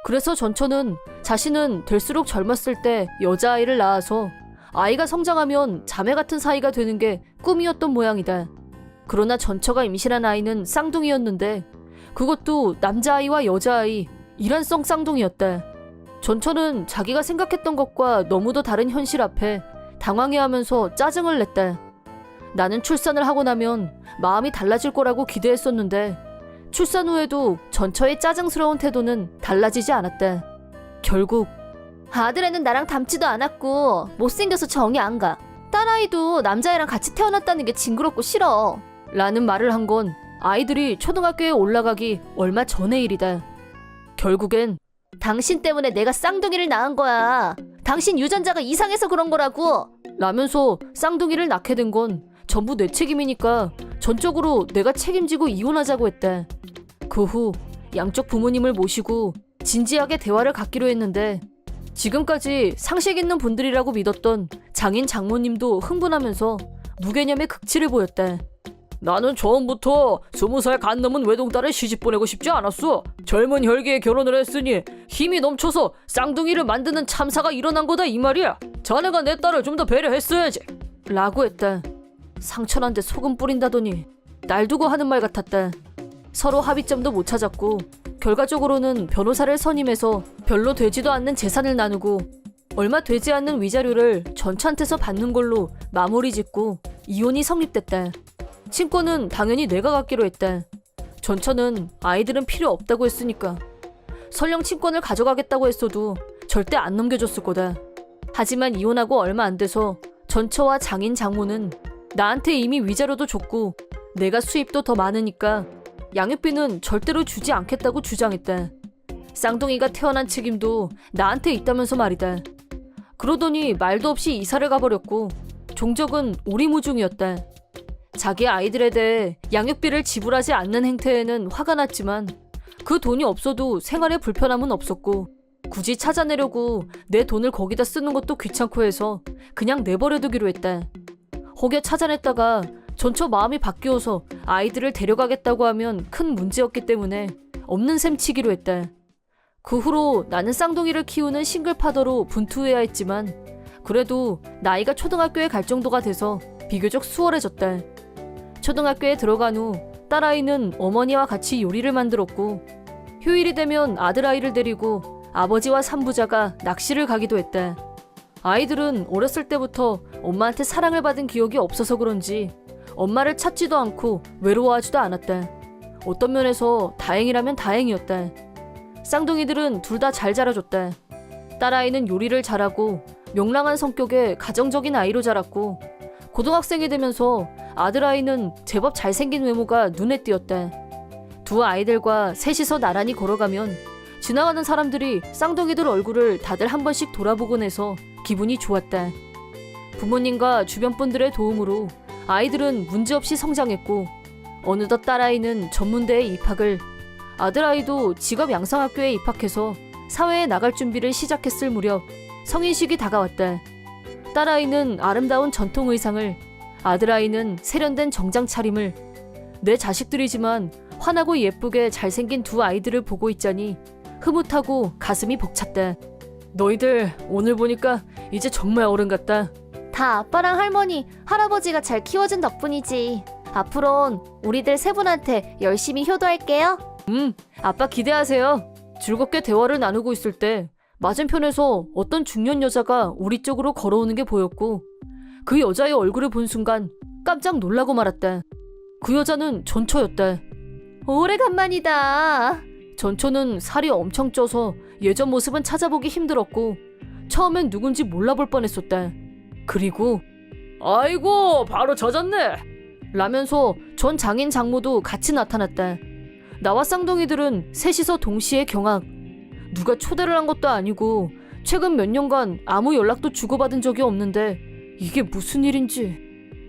그래서 전처는 자신은 될수록 젊었을 때 여자아이를 낳아서 아이가 성장하면 자매 같은 사이가 되는 게 꿈이었던 모양이다. 그러나 전처가 임신한 아이는 쌍둥이였는데 그것도 남자아이와 여자아이, 일란성 쌍둥이였다. 전처는 자기가 생각했던 것과 너무도 다른 현실 앞에 당황해하면서 짜증을 냈다. 나는 출산을 하고 나면 마음이 달라질 거라고 기대했었는데 출산 후에도 전처의 짜증스러운 태도는 달라지지 않았다. 결국 아들애는 나랑 닮지도 않았고 못생겨서 정이 안 가. 딸아이도 남자애랑 같이 태어났다는 게 징그럽고 싫어. 라는 말을 한 건 아이들이 초등학교에 올라가기 얼마 전의 일이다. 결국엔 당신 때문에 내가 쌍둥이를 낳은 거야. 당신 유전자가 이상해서 그런 거라고. 라면서 쌍둥이를 낳게 된 건 전부 내 책임이니까 전적으로 내가 책임지고 이혼하자고 했다. 그 후 양쪽 부모님을 모시고 진지하게 대화를 갖기로 했는데 지금까지 상식 있는 분들이라고 믿었던 장인 장모님도 흥분하면서 무개념의 극치를 보였다. 나는 처음부터 20살 간 넘은 외동딸을 시집 보내고 싶지 않았어. 젊은 혈기에 결혼을 했으니 힘이 넘쳐서 쌍둥이를 만드는 참사가 일어난 거다 이 말이야. 자네가 내 딸을 좀 더 배려했어야지. 라고 했다. 상처난데 소금 뿌린다더니 날 두고 하는 말 같았다. 서로 합의점도 못 찾았고 결과적으로는 변호사를 선임해서 별로 되지도 않는 재산을 나누고 얼마 되지 않는 위자료를 전처한테서 받는 걸로 마무리 짓고 이혼이 성립됐다. 친권은 당연히 내가 갖기로 했다. 전처는 아이들은 필요 없다고 했으니까. 설령 친권을 가져가겠다고 했어도 절대 안 넘겨줬을 거다. 하지만 이혼하고 얼마 안 돼서 전처와 장인 장모는 나한테 이미 위자료도 줬고 내가 수입도 더 많으니까 양육비는 절대로 주지 않겠다고 주장했다. 쌍둥이가 태어난 책임도 나한테 있다면서 말이다. 그러더니 말도 없이 이사를 가버렸고 종적은 오리무중이었다. 자기 아이들에 대해 양육비를 지불하지 않는 행태에는 화가 났지만 그 돈이 없어도 생활에 불편함은 없었고 굳이 찾아내려고 내 돈을 거기다 쓰는 것도 귀찮고 해서 그냥 내버려두기로 했다. 혹여 찾아냈다가 전처 마음이 바뀌어서 아이들을 데려가겠다고 하면 큰 문제였기 때문에 없는 셈 치기로 했다. 그 후로 나는 쌍둥이를 키우는 싱글파더로 분투해야 했지만 그래도 나이가 초등학교에 갈 정도가 돼서 비교적 수월해졌다. 초등학교에 들어간 후 딸아이는 어머니와 같이 요리를 만들었고 휴일이 되면 아들아이를 데리고 아버지와 삼부자가 낚시를 가기도 했다. 아이들은 어렸을 때부터 엄마한테 사랑을 받은 기억이 없어서 그런지 엄마를 찾지도 않고 외로워하지도 않았다. 어떤 면에서 다행이라면 다행이었다. 쌍둥이들은 둘 다 잘 자라줬다. 딸아이는 요리를 잘하고 명랑한 성격의 가정적인 아이로 자랐고 고등학생이 되면서 아들아이는 제법 잘생긴 외모가 눈에 띄었다. 두 아이들과 셋이서 나란히 걸어가면 지나가는 사람들이 쌍둥이들 얼굴을 다들 한 번씩 돌아보곤 해서 기분이 좋았다. 부모님과 주변 분들의 도움으로 아이들은 문제없이 성장했고 어느덧 딸아이는 전문대에 입학을, 아들아이도 직업 양성학교에 입학해서 사회에 나갈 준비를 시작했을 무렵 성인식이 다가왔다. 딸아이는 아름다운 전통 의상을, 아들아이는 세련된 정장 차림을. 내 자식들이지만 환하고 예쁘게 잘생긴 두 아이들을 보고 있자니 흐뭇하고 가슴이 벅찼다. 너희들 오늘 보니까 이제 정말 어른 같다. 다 아빠랑 할머니, 할아버지가 잘 키워준 덕분이지. 앞으론 우리들 세 분한테 열심히 효도할게요. 아빠 기대하세요. 즐겁게 대화를 나누고 있을 때 맞은편에서 어떤 중년 여자가 우리 쪽으로 걸어오는 게 보였고 그 여자의 얼굴을 본 순간 깜짝 놀라고 말았다. 그 여자는 전처였다. 오래간만이다. 전처는 살이 엄청 쪄서 예전 모습은 찾아보기 힘들었고 처음엔 누군지 몰라볼 뻔했었다. 그리고 아이고 바로 젖었네 라면서 전 장인 장모도 같이 나타났다. 나와 쌍둥이들은 셋이서 동시에 경악. 누가 초대를 한 것도 아니고 최근 몇 년간 아무 연락도 주고받은 적이 없는데 이게 무슨 일인지.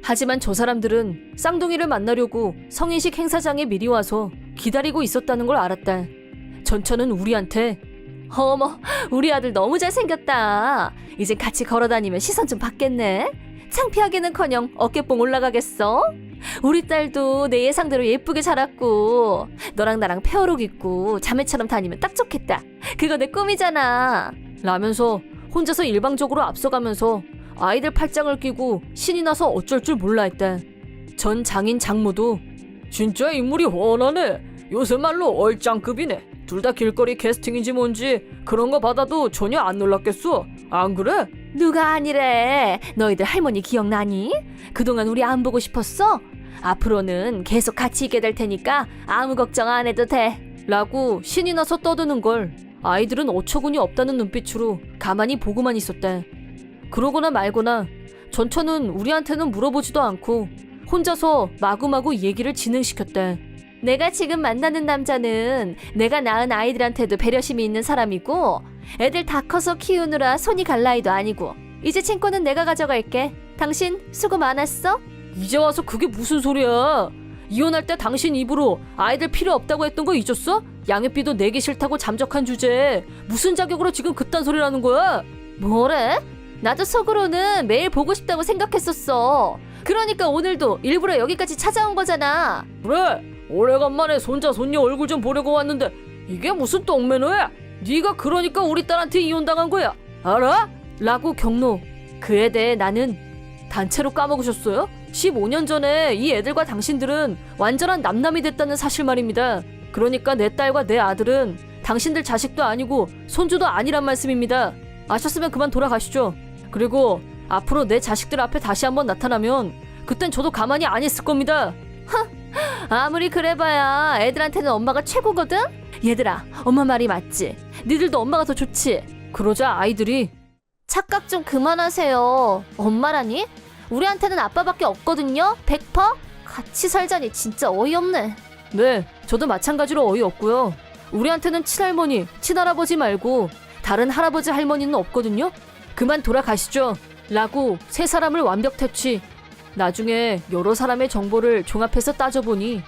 하지만 저 사람들은 쌍둥이를 만나려고 성인식 행사장에 미리 와서 기다리고 있었다는 걸 알았다. 전처는 우리한테 어머, 우리 아들 너무 잘생겼다. 이제 같이 걸어다니면 시선 좀 받겠네. 창피하기는커녕 어깨뽕 올라가겠어. 우리 딸도 내 예상대로 예쁘게 자랐고 너랑 나랑 페어룩 입고 자매처럼 다니면 딱 좋겠다. 그거 내 꿈이잖아. 라면서 혼자서 일방적으로 앞서가면서 아이들 팔짱을 끼고 신이 나서 어쩔 줄 몰라 했다. 전 장인 장모도 진짜 인물이 훤하네. 요새 말로 얼짱급이네. 둘 다 길거리 캐스팅인지 뭔지 그런 거 받아도 전혀 안 놀랐겠어. 안 그래? 누가 아니래. 너희들 할머니 기억나니? 그동안 우리 안 보고 싶었어? 앞으로는 계속 같이 있게 될 테니까 아무 걱정 안 해도 돼. 라고 신이 나서 떠드는 걸 아이들은 어처구니 없다는 눈빛으로 가만히 보고만 있었다. 그러거나 말거나 전처는 우리한테는 물어보지도 않고 혼자서 마구마구 얘기를 진행시켰다. 내가 지금 만나는 남자는 내가 낳은 아이들한테도 배려심이 있는 사람이고 애들 다 커서 키우느라 손이 갈 나이도 아니고 이제 친권은 내가 가져갈게. 당신 수고 많았어? 이제 와서 그게 무슨 소리야. 이혼할 때 당신 입으로 아이들 필요 없다고 했던 거 잊었어? 양육비도 내기 싫다고 잠적한 주제에 무슨 자격으로 지금 그딴 소리를 하는 거야? 뭐래? 나도 속으로는 매일 보고 싶다고 생각했었어. 그러니까 오늘도 일부러 여기까지 찾아온 거잖아. 그래, 오래간만에 손자 손녀 얼굴 좀 보려고 왔는데 이게 무슨 똥매너야? 네가 그러니까 우리 딸한테 이혼당한 거야, 알아? 라고 경로. 그에 대해 나는 단체로 까먹으셨어요? 15년 전에 이 애들과 당신들은 완전한 남남이 됐다는 사실 말입니다. 그러니까 내 딸과 내 아들은 당신들 자식도 아니고 손주도 아니란 말씀입니다. 아셨으면 그만 돌아가시죠. 그리고 앞으로 내 자식들 앞에 다시 한번 나타나면 그땐 저도 가만히 안 있을 겁니다. 아무리 그래봐야 애들한테는 엄마가 최고거든? 얘들아, 엄마 말이 맞지? 니들도 엄마가 더 좋지? 그러자 아이들이 착각 좀 그만하세요. 엄마라니? 우리한테는 아빠밖에 없거든요? 100%? 같이 살자니 진짜 어이없네. 네, 저도 마찬가지로 어이없고요. 우리한테는 친할머니, 친할아버지 말고 다른 할아버지 할머니는 없거든요. 그만 돌아가시죠. 라고 세 사람을 완벽 퇴치. 나중에 여러 사람의 정보를 종합해서 따져보니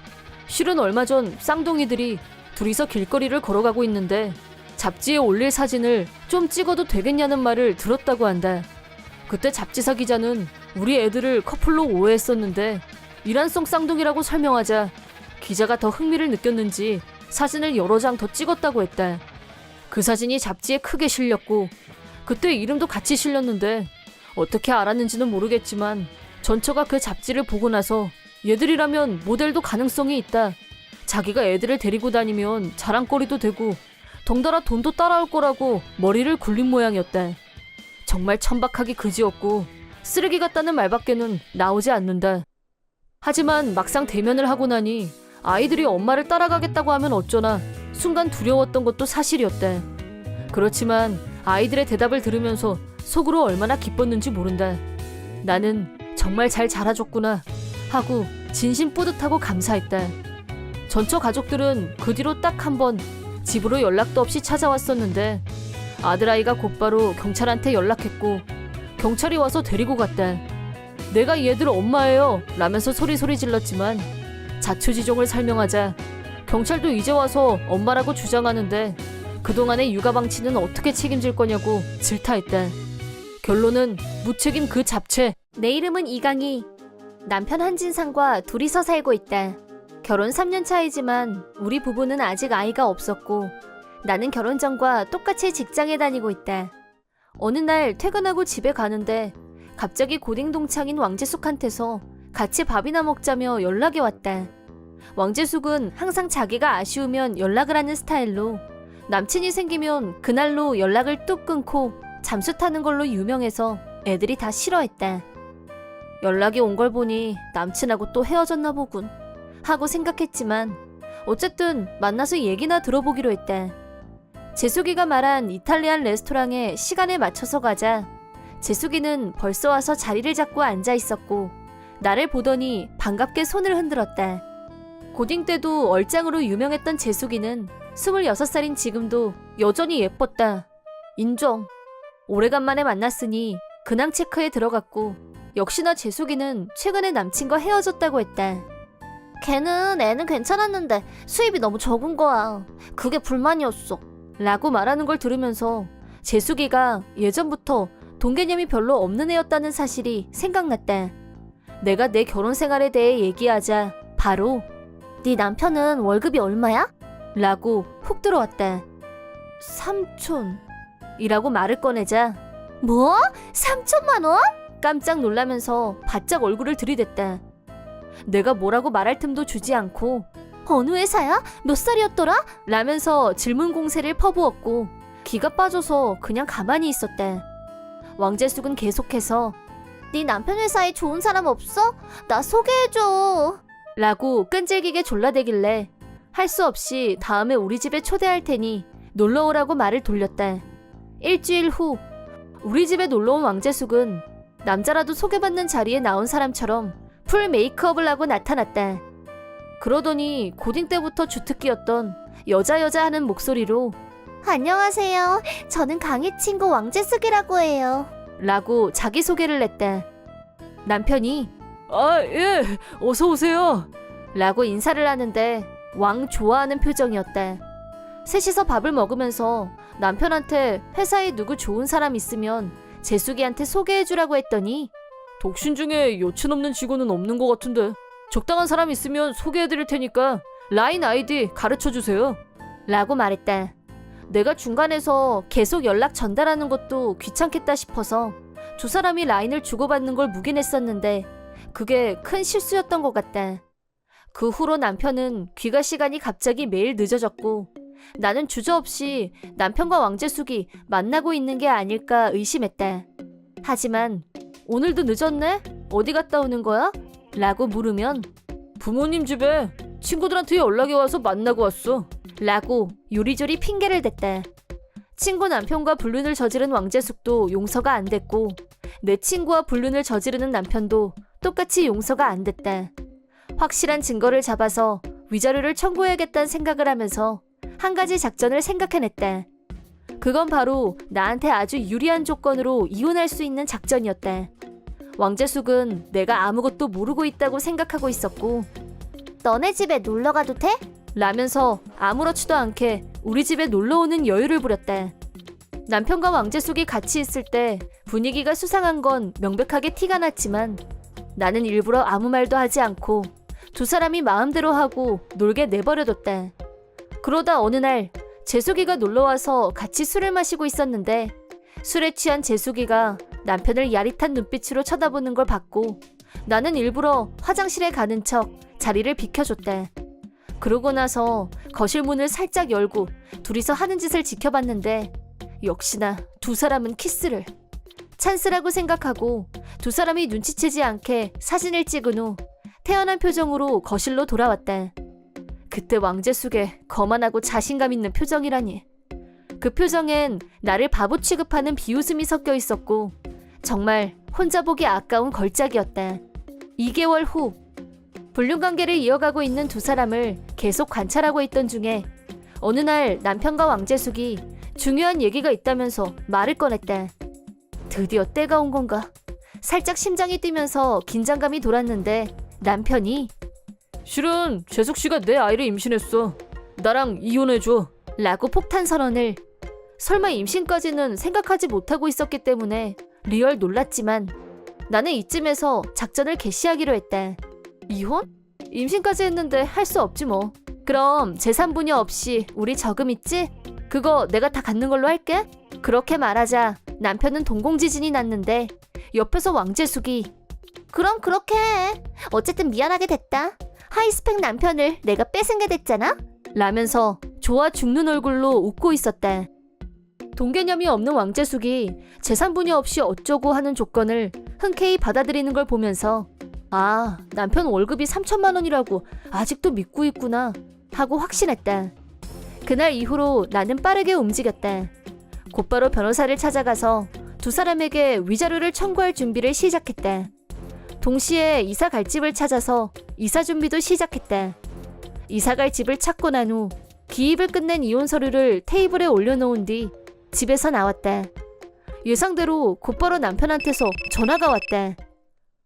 실은 얼마 전 쌍둥이들이 둘이서 길거리를 걸어가고 있는데 잡지에 올릴 사진을 좀 찍어도 되겠냐는 말을 들었다고 한다. 그때 잡지사 기자는 우리 애들을 커플로 오해했었는데 이란성 쌍둥이라고 설명하자 기자가 더 흥미를 느꼈는지 사진을 여러 장 더 찍었다고 했다. 그 사진이 잡지에 크게 실렸고 그때 이름도 같이 실렸는데 어떻게 알았는지는 모르겠지만 전처가 그 잡지를 보고 나서 얘들이라면 모델도 가능성이 있다. 자기가 애들을 데리고 다니면 자랑거리도 되고 덩달아 돈도 따라올 거라고 머리를 굴린 모양이었다. 정말 천박하기 그지없고 쓰레기 같다는 말밖에는 나오지 않는다. 하지만 막상 대면을 하고 나니 아이들이 엄마를 따라가겠다고 하면 어쩌나 순간 두려웠던 것도 사실이었다. 그렇지만 아이들의 대답을 들으면서 속으로 얼마나 기뻤는지 모른다. 나는 정말 잘 자라줬구나 하고 진심 뿌듯하고 감사했다. 전처 가족들은 그 뒤로 딱 한 번 집으로 연락도 없이 찾아왔었는데 아들아이가 곧바로 경찰한테 연락했고 경찰이 와서 데리고 갔다. 내가 얘들 엄마예요 라면서 소리 질렀지만 자초지종을 설명하자 경찰도 이제 와서 엄마라고 주장하는데 그동안의 육아 방치는 어떻게 책임질 거냐고 질타했다. 결론은 무책임 그 잡채. 내 이름은 이강희. 남편 한진상과 둘이서 살고 있다. 결혼 3년 차이지만 우리 부부는 아직 아이가 없었고 나는 결혼 전과 똑같이 직장에 다니고 있다. 어느 날 퇴근하고 집에 가는데 갑자기 고딩 동창인 왕재숙한테서 같이 밥이나 먹자며 연락이 왔다. 왕재숙은 항상 자기가 아쉬우면 연락을 하는 스타일로 남친이 생기면 그날로 연락을 뚝 끊고 잠수 타는 걸로 유명해서 애들이 다 싫어했다. 연락이 온 걸 보니 남친하고 또 헤어졌나 보군 하고 생각했지만 어쨌든 만나서 얘기나 들어보기로 했다. 재숙이가 말한 이탈리안 레스토랑에 시간에 맞춰서 가자 재숙이는 벌써 와서 자리를 잡고 앉아 있었고 나를 보더니 반갑게 손을 흔들었다. 고딩 때도 얼짱으로 유명했던 재숙이는 26살인 지금도 여전히 예뻤다. 인정. 오래간만에 만났으니 근황 체크에 들어갔고 역시나 재숙이는 최근에 남친과 헤어졌다고 했다. 걔는 애는 괜찮았는데 수입이 너무 적은 거야. 그게 불만이었어. 라고 말하는 걸 들으면서 재숙이가 예전부터 돈 개념이 별로 없는 애였다는 사실이 생각났다. 내가 내 결혼 생활에 대해 얘기하자 바로 네 남편은 월급이 얼마야? 라고 훅 들어왔다. 3촌 이라고 말을 꺼내자 뭐? 3천만 원? 깜짝 놀라면서 바짝 얼굴을 들이댔다. 내가 뭐라고 말할 틈도 주지 않고 어느 회사야? 몇 살이었더라? 라면서 질문 공세를 퍼부었고 기가 빠져서 그냥 가만히 있었다. 왕재숙은 계속해서 네 남편 회사에 좋은 사람 없어? 나 소개해줘 라고 끈질기게 졸라대길래 할 수 없이 다음에 우리 집에 초대할 테니 놀러오라고 말을 돌렸다. 일주일 후 우리 집에 놀러온 왕재숙은 남자라도 소개받는 자리에 나온 사람처럼 풀 메이크업을 하고 나타났다. 그러더니 고딩 때부터 주특기였던 여자 하는 목소리로 안녕하세요. 저는 강희 친구 왕재숙이라고 해요. 라고 자기소개를 했다. 남편이 아, 예, 어서 오세요. 라고 인사를 하는데 왕 좋아하는 표정이었다. 셋이서 밥을 먹으면서 남편한테 회사에 누구 좋은 사람 있으면 재숙이한테 소개해주라고 했더니 독신 중에 여친 없는 직원은 없는 것 같은데 적당한 사람 있으면 소개해드릴 테니까 라인 아이디 가르쳐주세요. 라고 말했다. 내가 중간에서 계속 연락 전달하는 것도 귀찮겠다 싶어서 두 사람이 라인을 주고받는 걸 묵인했었는데 그게 큰 실수였던 것 같다. 그 후로 남편은 귀가 시간이 갑자기 매일 늦어졌고 나는 주저없이 남편과 왕재숙이 만나고 있는 게 아닐까 의심했다. 하지만 오늘도 늦었네? 어디 갔다 오는 거야? 라고 물으면 부모님 집에 친구들한테 연락이 와서 만나고 왔어. 라고 요리조리 핑계를 댔다. 친구 남편과 불륜을 저지른 왕재숙도 용서가 안 됐고 내 친구와 불륜을 저지르는 남편도 똑같이 용서가 안 됐다. 확실한 증거를 잡아서 위자료를 청구해야겠다는 생각을 하면서 한 가지 작전을 생각해냈다. 그건 바로 나한테 아주 유리한 조건으로 이혼할 수 있는 작전이었다. 왕재숙은 내가 아무것도 모르고 있다고 생각하고 있었고 너네 집에 놀러 가도 돼? 라면서 아무렇지도 않게 우리 집에 놀러오는 여유를 부렸다. 남편과 왕재숙이 같이 있을 때 분위기가 수상한 건 명백하게 티가 났지만 나는 일부러 아무 말도 하지 않고 두 사람이 마음대로 하고 놀게 내버려뒀다. 그러다 어느 날 재숙이가 놀러와서 같이 술을 마시고 있었는데 술에 취한 재숙이가 남편을 야릿한 눈빛으로 쳐다보는 걸 봤고 나는 일부러 화장실에 가는 척 자리를 비켜줬다. 그러고 나서 거실 문을 살짝 열고 둘이서 하는 짓을 지켜봤는데 역시나 두 사람은 키스를. 찬스라고 생각하고 두 사람이 눈치채지 않게 사진을 찍은 후 태연한 표정으로 거실로 돌아왔다. 그때 왕재숙의 거만하고 자신감 있는 표정이라니. 그 표정엔 나를 바보 취급하는 비웃음이 섞여 있었고 정말 혼자 보기 아까운 걸작이었다. 2개월 후 불륜관계를 이어가고 있는 두 사람을 계속 관찰하고 있던 중에 어느 날 남편과 왕재숙이 중요한 얘기가 있다면서 말을 꺼냈다. 드디어 때가 온 건가? 살짝 심장이 뛰면서 긴장감이 돌았는데 남편이 실은 재숙 씨가 내 아이를 임신했어. 나랑 이혼해줘. 라고 폭탄 선언을. 설마 임신까지는 생각하지 못하고 있었기 때문에 리얼 놀랐지만 나는 이쯤에서 작전을 개시하기로 했다. 이혼? 임신까지 했는데 할 수 없지 뭐. 그럼 재산 분여 없이 우리 저금 있지? 그거 내가 다 갖는 걸로 할게. 그렇게 말하자 남편은 동공지진이 났는데 옆에서 왕재숙이 그럼 그렇게 해. 어쨌든 미안하게 됐다. 하이스펙 남편을 내가 뺏은 게 됐잖아? 라면서 좋아 죽는 얼굴로 웃고 있었다. 동개념이 없는 왕재숙이 재산 분여 없이 어쩌고 하는 조건을 흔쾌히 받아들이는 걸 보면서 아, 남편 월급이 3천만 원이라고 아직도 믿고 있구나 하고 확신했다. 그날 이후로 나는 빠르게 움직였다. 곧바로 변호사를 찾아가서 두 사람에게 위자료를 청구할 준비를 시작했다. 동시에 이사 갈 집을 찾아서 이사 준비도 시작했다. 이사 갈 집을 찾고 난 후 기입을 끝낸 이혼 서류를 테이블에 올려놓은 뒤 집에서 나왔다. 예상대로 곧바로 남편한테서 전화가 왔다.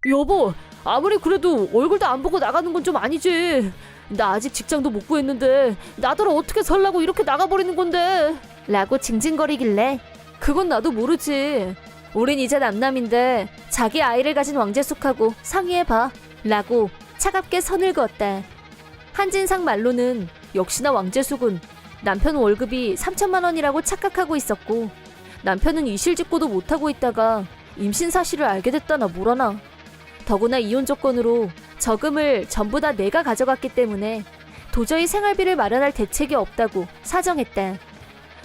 여보, 아무리 그래도 얼굴도 안 보고 나가는 건 좀 아니지. 나 아직 직장도 못 구했는데 나더러 어떻게 살라고 이렇게 나가버리는 건데. 라고 징징거리길래 그건 나도 모르지. 우린 이제 남남인데 자기 아이를 가진 왕재숙하고 상의해봐 라고 차갑게 선을 그었다. 한진상 말로는 역시나 왕재숙은 남편 월급이 3천만 원이라고 착각하고 있었고 남편은 이실직고도 못하고 있다가 임신 사실을 알게 됐다나 뭐라나. 더구나 이혼 조건으로 저금을 전부 다 내가 가져갔기 때문에 도저히 생활비를 마련할 대책이 없다고 사정했다.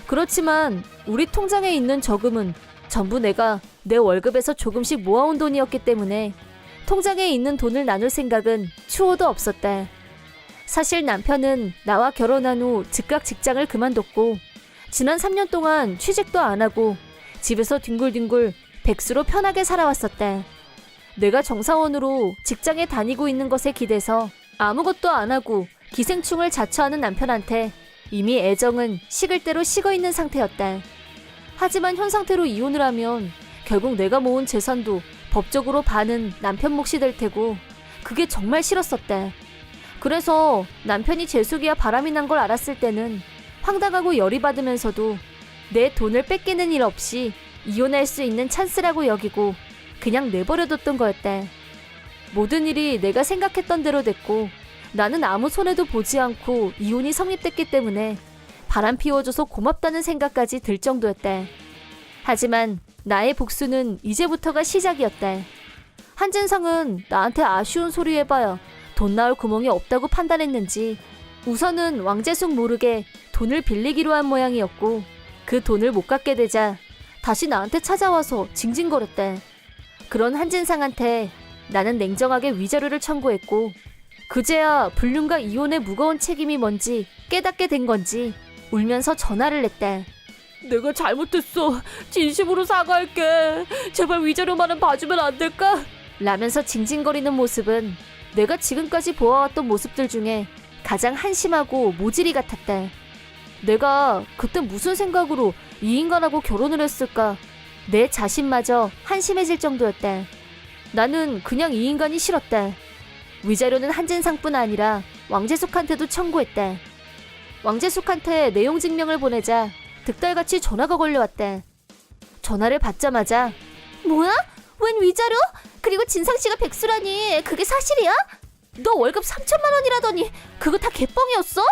그렇지만 우리 통장에 있는 저금은 전부 내가 내 월급에서 조금씩 모아온 돈이었기 때문에 통장에 있는 돈을 나눌 생각은 추호도 없었다. 사실 남편은 나와 결혼한 후 즉각 직장을 그만뒀고 지난 3년 동안 취직도 안 하고 집에서 뒹굴뒹굴 백수로 편하게 살아왔었다. 내가 정사원으로 직장에 다니고 있는 것에 기대서 아무것도 안 하고 기생충을 자처하는 남편한테 이미 애정은 식을 대로 식어 있는 상태였다. 하지만 현 상태로 이혼을 하면 결국 내가 모은 재산도 법적으로 반은 남편 몫이 될 테고 그게 정말 싫었었다. 그래서 남편이 재숙이와 바람이 난 걸 알았을 때는 황당하고 열이 받으면서도 내 돈을 뺏기는 일 없이 이혼할 수 있는 찬스라고 여기고 그냥 내버려뒀던 거였다. 모든 일이 내가 생각했던 대로 됐고 나는 아무 손해도 보지 않고 이혼이 성립됐기 때문에 바람 피워줘서 고맙다는 생각까지 들 정도였다. 하지만 나의 복수는 이제부터가 시작이었다. 한진상은 나한테 아쉬운 소리 해봐야 돈 나올 구멍이 없다고 판단했는지 우선은 왕재숙 모르게 돈을 빌리기로 한 모양이었고 그 돈을 못 갚게 되자 다시 나한테 찾아와서 징징거렸다. 그런 한진상한테 나는 냉정하게 위자료를 청구했고 그제야 불륜과 이혼의 무거운 책임이 뭔지 깨닫게 된 건지 울면서 전화를 냈다. 내가 잘못했어. 진심으로 사과할게. 제발 위자료만은 봐주면 안 될까? 라면서 징징거리는 모습은 내가 지금까지 보아왔던 모습들 중에 가장 한심하고 모질이 같았다. 내가 그때 무슨 생각으로 이 인간하고 결혼을 했을까? 내 자신마저 한심해질 정도였다. 나는 그냥 이 인간이 싫었다. 위자료는 한진상뿐 아니라 왕재숙한테도 청구했다. 왕재숙한테 내용 증명을 보내자 득달같이 전화가 걸려왔다. 전화를 받자마자 뭐야? 웬 위자료? 그리고 진상씨가 백수라니 그게 사실이야? 너 월급 3천만 원이라더니 그거 다 개뻥이었어?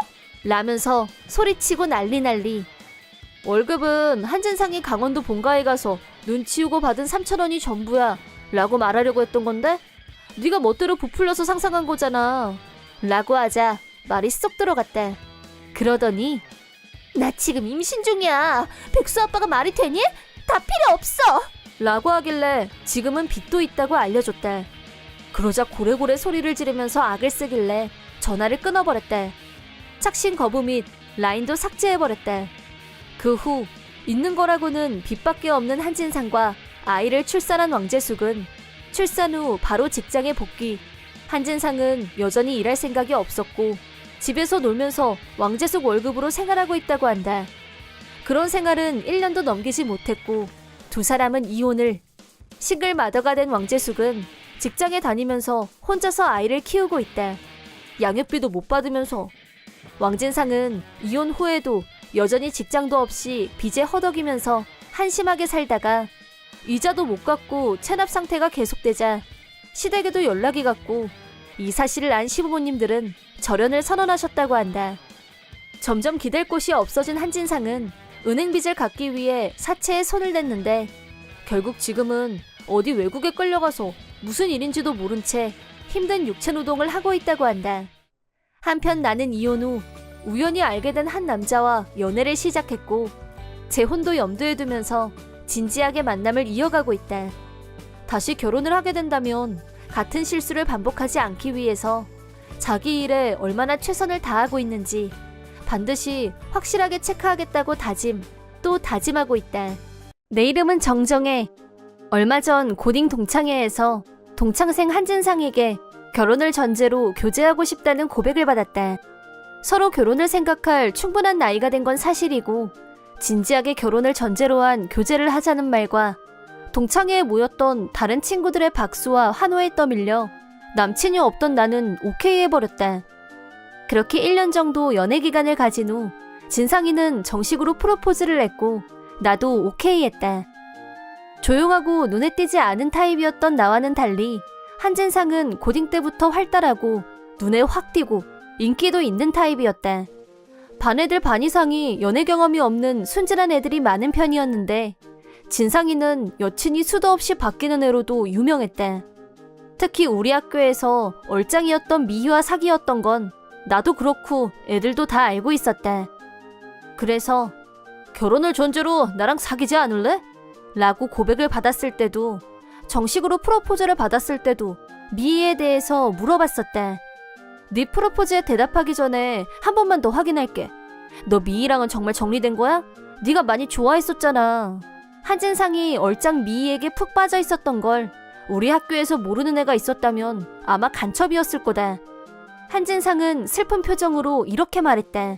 라면서 소리치고 난리. 월급은 한진상이 강원도 본가에 가서 눈 치우고 받은 3천 원이 전부야 라고 말하려고 했던 건데 네가 멋대로 부풀려서 상상한 거잖아 라고 하자 말이 쏙 들어갔다. 그러더니 나 지금 임신 중이야. 백수 아빠가 말이 되니? 다 필요 없어 라고 하길래 지금은 빚도 있다고 알려줬다. 그러자 고래고래 소리를 지르면서 악을 쓰길래 전화를 끊어버렸다. 착신 거부 및 라인도 삭제해버렸다. 그 후 있는 거라고는 빚밖에 없는 한진상과 아이를 출산한 왕재숙은 출산 후 바로 직장에 복귀. 한진상은 여전히 일할 생각이 없었고 집에서 놀면서 왕재숙 월급으로 생활하고 있다고 한다. 그런 생활은 1년도 넘기지 못했고 두 사람은 이혼을. 싱글 마더가 된 왕재숙은 직장에 다니면서 혼자서 아이를 키우고 있다. 양육비도 못 받으면서. 왕진상은 이혼 후에도 여전히 직장도 없이 빚에 허덕이면서 한심하게 살다가 이자도 못 갚고 체납 상태가 계속되자 시댁에도 연락이 갔고 이 사실을 안 시부모님들은 절연을 선언하셨다고 한다. 점점 기댈 곳이 없어진 한진상은 은행 빚을 갚기 위해 사채에 손을 댔는데 결국 지금은 어디 외국에 끌려가서 무슨 일인지도 모른 채 힘든 육체 노동을 하고 있다고 한다. 한편 나는 이혼 후 우연히 알게 된 한 남자와 연애를 시작했고 재혼도 염두에 두면서 진지하게 만남을 이어가고 있다. 다시 결혼을 하게 된다면 같은 실수를 반복하지 않기 위해서 자기 일에 얼마나 최선을 다하고 있는지 반드시 확실하게 체크하겠다고 또 다짐하고 있다. 내 이름은 정정혜. 얼마 전 고딩 동창회에서 동창생 한진상에게 결혼을 전제로 교제하고 싶다는 고백을 받았다. 서로 결혼을 생각할 충분한 나이가 된 건 사실이고 진지하게 결혼을 전제로 한 교제를 하자는 말과 동창회에 모였던 다른 친구들의 박수와 환호에 떠밀려 남친이 없던 나는 오케이 해버렸다. 그렇게 1년 정도 연애 기간을 가진 후 진상이는 정식으로 프로포즈를 했고 나도 오케이 했다. 조용하고 눈에 띄지 않은 타입이었던 나와는 달리 한진상은 고딩 때부터 활달하고 눈에 확 띄고 인기도 있는 타입이었다. 반 애들 반 이상이 연애 경험이 없는 순진한 애들이 많은 편이었는데 진상이는 여친이 수도 없이 바뀌는 애로도 유명했다. 특히 우리 학교에서 얼짱이었던 미희와 사귀었던 건 나도 그렇고 애들도 다 알고 있었다. 그래서 결혼을 전제로 나랑 사귀지 않을래? 라고 고백을 받았을 때도 정식으로 프로포즈를 받았을 때도 미희에 대해서 물어봤었다. 네 프로포즈에 대답하기 전에 한 번만 더 확인할게. 너 미희랑은 정말 정리된 거야? 네가 많이 좋아했었잖아. 한진상이 얼짱 미희에게 푹 빠져 있었던 걸 우리 학교에서 모르는 애가 있었다면 아마 간첩이었을 거다. 한진상은 슬픈 표정으로 이렇게 말했다.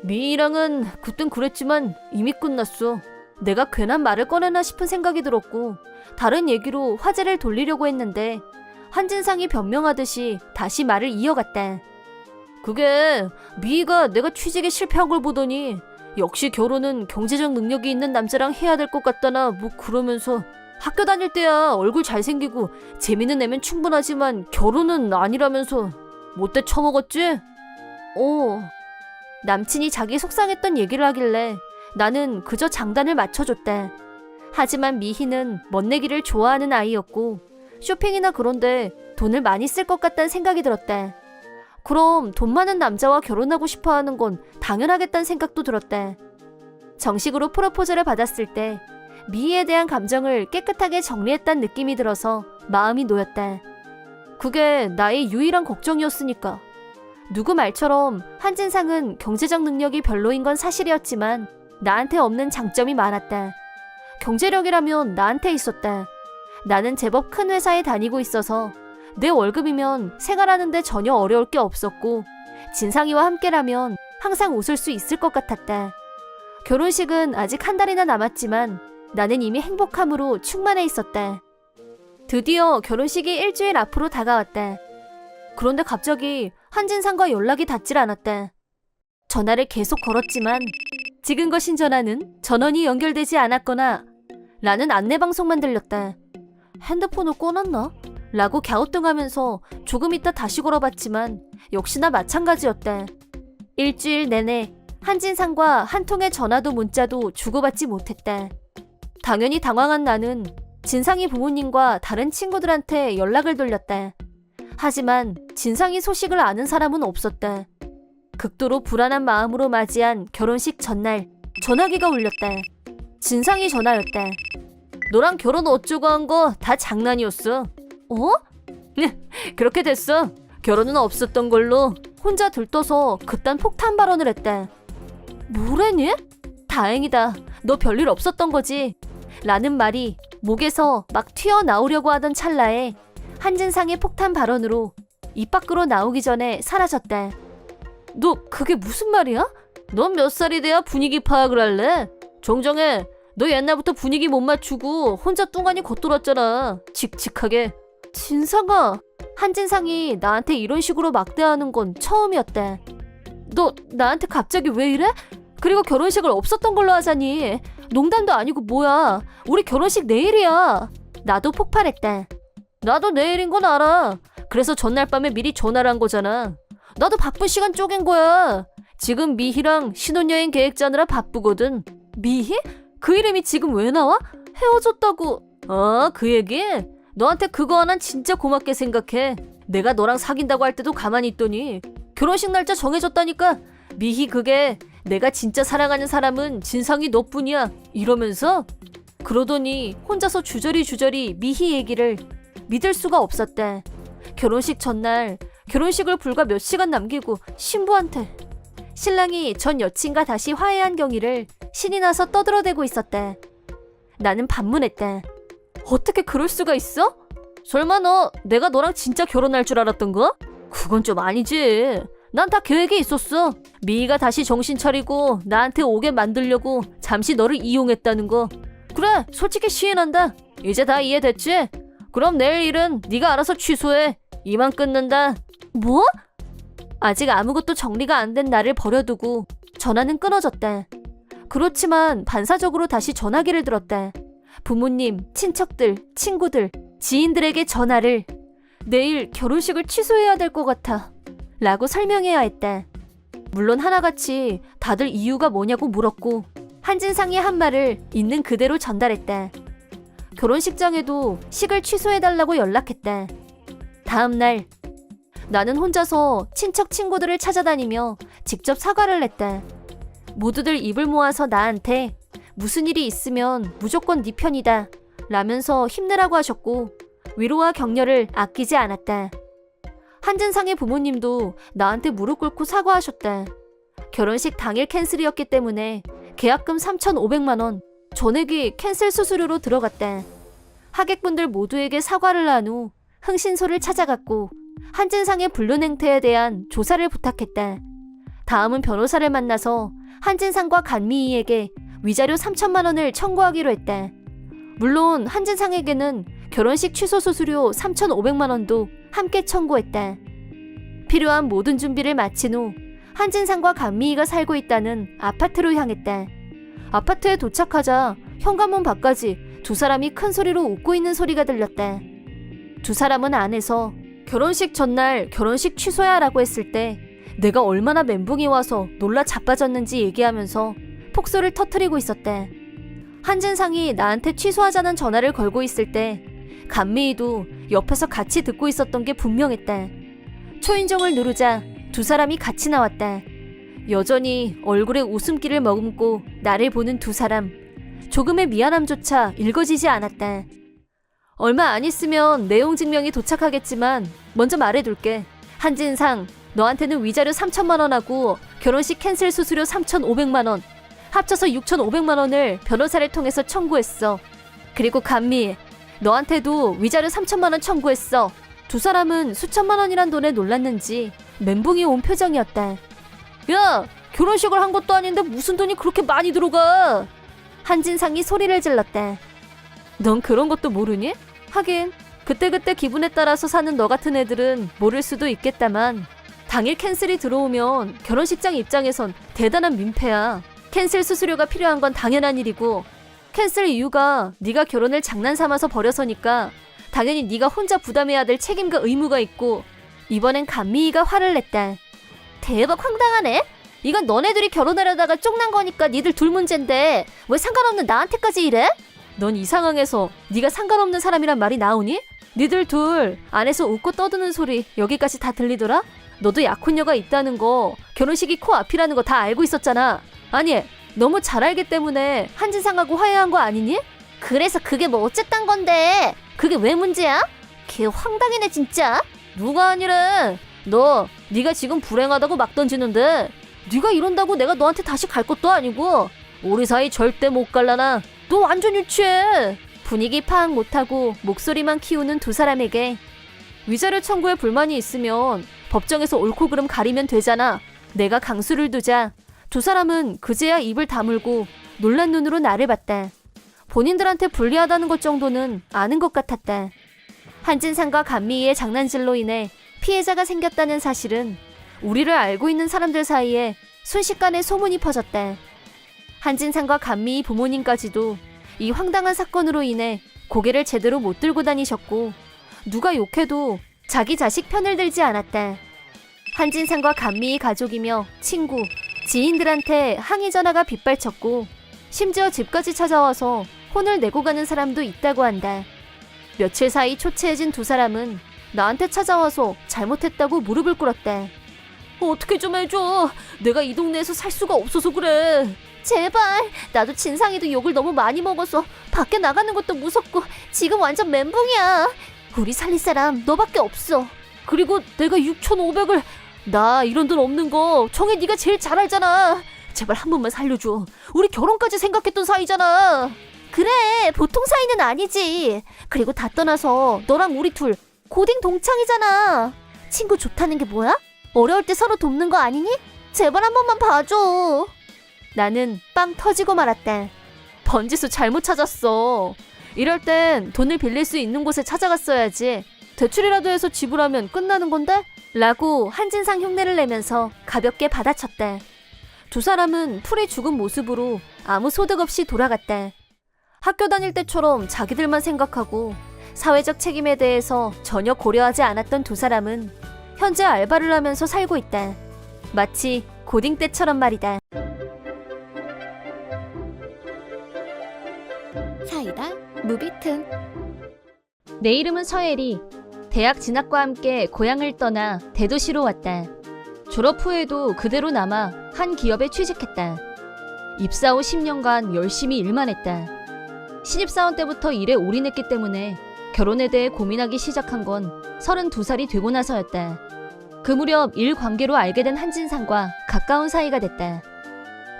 미희랑은 그땐 그랬지만 이미 끝났어. 내가 괜한 말을 꺼내나 싶은 생각이 들었고 다른 얘기로 화제를 돌리려고 했는데 한진상이 변명하듯이 다시 말을 이어갔다. 그게 미희가 내가 취직에 실패한 걸 보더니 역시 결혼은 경제적 능력이 있는 남자랑 해야 될 것 같다나 뭐 그러면서 학교 다닐 때야 얼굴 잘생기고 재미는 애면 충분하지만 결혼은 아니라면서 못돼 처먹었지? 남친이 자기 속상했던 얘기를 하길래 나는 그저 장단을 맞춰줬다. 하지만 미희는 멋내기를 좋아하는 아이였고 쇼핑이나 그런데 돈을 많이 쓸 것 같다는 생각이 들었다. 그럼 돈 많은 남자와 결혼하고 싶어하는 건 당연하겠다는 생각도 들었다. 정식으로 프로포즈를 받았을 때 미희에 대한 감정을 깨끗하게 정리했다는 느낌이 들어서 마음이 놓였다. 그게 나의 유일한 걱정이었으니까. 누구 말처럼 한진상은 경제적 능력이 별로인 건 사실이었지만 나한테 없는 장점이 많았다. 경제력이라면 나한테 있었다. 나는 제법 큰 회사에 다니고 있어서 내 월급이면 생활하는데 전혀 어려울 게 없었고 진상이와 함께라면 항상 웃을 수 있을 것 같았다. 결혼식은 아직 한 달이나 남았지만 나는 이미 행복함으로 충만해 있었다. 드디어 결혼식이 일주일 앞으로 다가왔다. 그런데 갑자기 한진상과 연락이 닿질 않았다. 전화를 계속 걸었지만 지금 거신 전화는 전원이 연결되지 않았거나 라는 안내방송만 들렸다. 핸드폰을 꺼놨나? 라고 갸우뚱하면서 조금 있다 다시 걸어봤지만 역시나 마찬가지였다. 일주일 내내 한진상과 한 통의 전화도 문자도 주고받지 못했다. 당연히 당황한 나는 진상이 부모님과 다른 친구들한테 연락을 돌렸다. 하지만 진상이 소식을 아는 사람은 없었다. 극도로 불안한 마음으로 맞이한 결혼식 전날 전화기가 울렸다. 진상이 전화였다. 너랑 결혼 어쩌고 한 거 다 장난이었어. 어? 그렇게 됐어. 결혼은 없었던 걸로 혼자 들떠서 그딴 폭탄 발언을 했다. 뭐래니? 다행이다. 너 별일 없었던 거지. 라는 말이 목에서 막 튀어나오려고 하던 찰나에 한진상의 폭탄 발언으로 입 밖으로 나오기 전에 사라졌다. 너 그게 무슨 말이야? 넌 몇 살이 돼야 분위기 파악을 할래? 정정해. 너 옛날부터 분위기 못 맞추고 혼자 뚱하니 겉돌았잖아. 칙칙하게. 진상아. 한진상이 나한테 이런 식으로 막대하는 건 처음이었다. 너 나한테 갑자기 왜 이래? 그리고 결혼식을 없었던 걸로 하자니. 농담도 아니고 뭐야. 우리 결혼식 내일이야. 나도 폭발했다. 나도 내일인 건 알아. 그래서 전날 밤에 미리 전화를 한 거잖아. 나도 바쁜 시간 쪼갠 거야. 지금 미희랑 신혼여행 계획 짜느라 바쁘거든. 미희? 그 이름이 지금 왜 나와? 헤어졌다고. 그 얘기? 너한테 그거 하나는 진짜 고맙게 생각해. 내가 너랑 사귄다고 할 때도 가만히 있더니 결혼식 날짜 정해졌다니까. 미희 그게 내가 진짜 사랑하는 사람은 진상이 너뿐이야 이러면서 그러더니 혼자서 주저리 미희 얘기를 믿을 수가 없었다. 결혼식 전날 결혼식을 불과 몇 시간 남기고 신부한테 신랑이 전 여친과 다시 화해한 경위를 신이 나서 떠들어대고 있었다. 나는 반문했다. 어떻게 그럴 수가 있어? 설마 너 내가 너랑 진짜 결혼할 줄 알았던 거? 그건 좀 아니지. 난 다 계획이 있었어. 미희가 다시 정신 차리고 나한테 오게 만들려고 잠시 너를 이용했다는 거. 그래, 솔직히 시인한다. 이제 다 이해됐지? 그럼 내일 일은 네가 알아서 취소해. 이만 끊는다. 뭐? 아직 아무것도 정리가 안 된 나를 버려두고 전화는 끊어졌다. 그렇지만 반사적으로 다시 전화기를 들었다. 부모님, 친척들, 친구들, 지인들에게 전화를 내일 결혼식을 취소해야 될 것 같아 라고 설명해야 했다. 물론 하나같이 다들 이유가 뭐냐고 물었고 한진상이 한 말을 있는 그대로 전달했다. 결혼식장에도 식을 취소해달라고 연락했다. 다음 날 나는 혼자서 친척 친구들을 찾아다니며 직접 사과를 냈다. 모두들 입을 모아서 나한테 무슨 일이 있으면 무조건 네 편이다 라면서 힘내라고 하셨고 위로와 격려를 아끼지 않았다. 한진상의 부모님도 나한테 무릎 꿇고 사과하셨다. 결혼식 당일 캔슬이었기 때문에 계약금 3,500만 원 전액이 캔슬 수수료로 들어갔다. 하객분들 모두에게 사과를 한 후 흥신소를 찾아갔고 한진상의 불륜 행태에 대한 조사를 부탁했다. 다음은 변호사를 만나서 한진상과 간미희에게 위자료 3천만 원을 청구하기로 했다. 물론 한진상에게는 결혼식 취소 수수료 3,500만 원도 함께 청구했다. 필요한 모든 준비를 마친 후 한진상과 간미희가 살고 있다는 아파트로 향했다. 아파트에 도착하자 현관문 밖까지 두 사람이 큰 소리로 웃고 있는 소리가 들렸다. 두 사람은 안에서 결혼식 전날 결혼식 취소야 라고 했을 때 내가 얼마나 멘붕이 와서 놀라 자빠졌는지 얘기하면서 폭소를 터뜨리고 있었다. 한진상이 나한테 취소하자는 전화를 걸고 있을 때 간미희도 옆에서 같이 듣고 있었던 게 분명했다. 초인종을 누르자 두 사람이 같이 나왔다. 여전히 얼굴에 웃음기를 머금고 나를 보는 두 사람. 조금의 미안함조차 읽어지지 않았다. 얼마 안 있으면 내용 증명이 도착하겠지만 먼저 말해둘게. 한진상, 너한테는 위자료 3천만 원하고 결혼식 캔슬 수수료 3,500만 원, 합쳐서 6,500만 원을 변호사를 통해서 청구했어. 그리고 감미, 너한테도 위자료 3천만 원 청구했어. 두 사람은 수천만 원이란 돈에 놀랐는지 멘붕이 온 표정이었다. 야, 결혼식을 한 것도 아닌데 무슨 돈이 그렇게 많이 들어가? 한진상이 소리를 질렀다. 넌 그런 것도 모르니? 하긴 그때그때 기분에 따라서 사는 너 같은 애들은 모를 수도 있겠다만 당일 캔슬이 들어오면 결혼식장 입장에선 대단한 민폐야. 캔슬 수수료가 필요한 건 당연한 일이고 캔슬 이유가 네가 결혼을 장난삼아서 벌여서니까 당연히 네가 혼자 부담해야 될 책임과 의무가 있고 이번엔 감미희가 화를 냈다. 대박 황당하네? 이건 너네들이 결혼하려다가 쪽난 거니까 니들 둘 문제인데 왜 상관없는 나한테까지 이래? 넌 이 상황에서 네가 상관없는 사람이란 말이 나오니? 니들 둘 안에서 웃고 떠드는 소리 여기까지 다 들리더라? 너도 약혼녀가 있다는 거 결혼식이 코앞이라는 거 다 알고 있었잖아. 아니 너무 잘 알기 때문에 한진상하고 화해한 거 아니니? 그래서 그게 뭐 어쨌단 건데 그게 왜 문제야? 걔 황당이네 진짜. 누가 아니래. 네가 지금 불행하다고 막 던지는데 네가 이런다고 내가 너한테 다시 갈 것도 아니고 우리 사이 절대 못 갈라나. 너 완전 유치해. 분위기 파악 못하고 목소리만 키우는 두 사람에게 위자료 청구에 불만이 있으면 법정에서 옳고 그름 가리면 되잖아. 내가 강수를 두자 두 사람은 그제야 입을 다물고 놀란 눈으로 나를 봤다. 본인들한테 불리하다는 것 정도는 아는 것 같았다. 한진상과 감미희의 장난질로 인해 피해자가 생겼다는 사실은 우리를 알고 있는 사람들 사이에 순식간에 소문이 퍼졌다. 한진상과 감미희 부모님까지도 이 황당한 사건으로 인해 고개를 제대로 못 들고 다니셨고 누가 욕해도 자기 자식 편을 들지 않았다. 한진상과 감미희 가족이며 친구, 지인들한테 항의 전화가 빗발쳤고 심지어 집까지 찾아와서 혼을 내고 가는 사람도 있다고 한다. 며칠 사이 초췌해진 두 사람은 나한테 찾아와서 잘못했다고 무릎을 꿇었다. 어떻게 좀 해줘. 내가 이 동네에서 살 수가 없어서 그래. 제발. 나도 진상이도 욕을 너무 많이 먹어서 밖에 나가는 것도 무섭고 지금 완전 멘붕이야. 우리 살릴 사람 너밖에 없어. 그리고 내가 6,500을 나 이런 돈 없는 거 정혜 네가 제일 잘 알잖아. 제발 한 번만 살려줘. 우리 결혼까지 생각했던 사이잖아. 그래 보통 사이는 아니지. 그리고 다 떠나서 너랑 우리 둘 고딩 동창이잖아. 친구 좋다는 게 뭐야? 어려울 때 서로 돕는 거 아니니? 제발 한 번만 봐줘. 나는 빵 터지고 말았다. 번지수 잘못 찾았어. 이럴 땐 돈을 빌릴 수 있는 곳에 찾아갔어야지. 대출이라도 해서 지불하면 끝나는 건데? 라고 한진상 흉내를 내면서 가볍게 받아쳤다. 두 사람은 풀이 죽은 모습으로 아무 소득 없이 돌아갔다. 학교 다닐 때처럼 자기들만 생각하고 사회적 책임에 대해서 전혀 고려하지 않았던 두 사람은 현재 알바를 하면서 살고 있다. 마치 고딩 때처럼 말이다. 사이다 무비튼. 내 이름은 서예리. 대학 진학과 함께 고향을 떠나 대도시로 왔다. 졸업 후에도 그대로 남아 한 기업에 취직했다. 입사 후 10년간 열심히 일만 했다. 신입사원 때부터 일에 올인했기 때문에 결혼에 대해 고민하기 시작한 건 32살이 되고 나서였다. 그 무렵 일 관계로 알게 된 한진상과 가까운 사이가 됐다.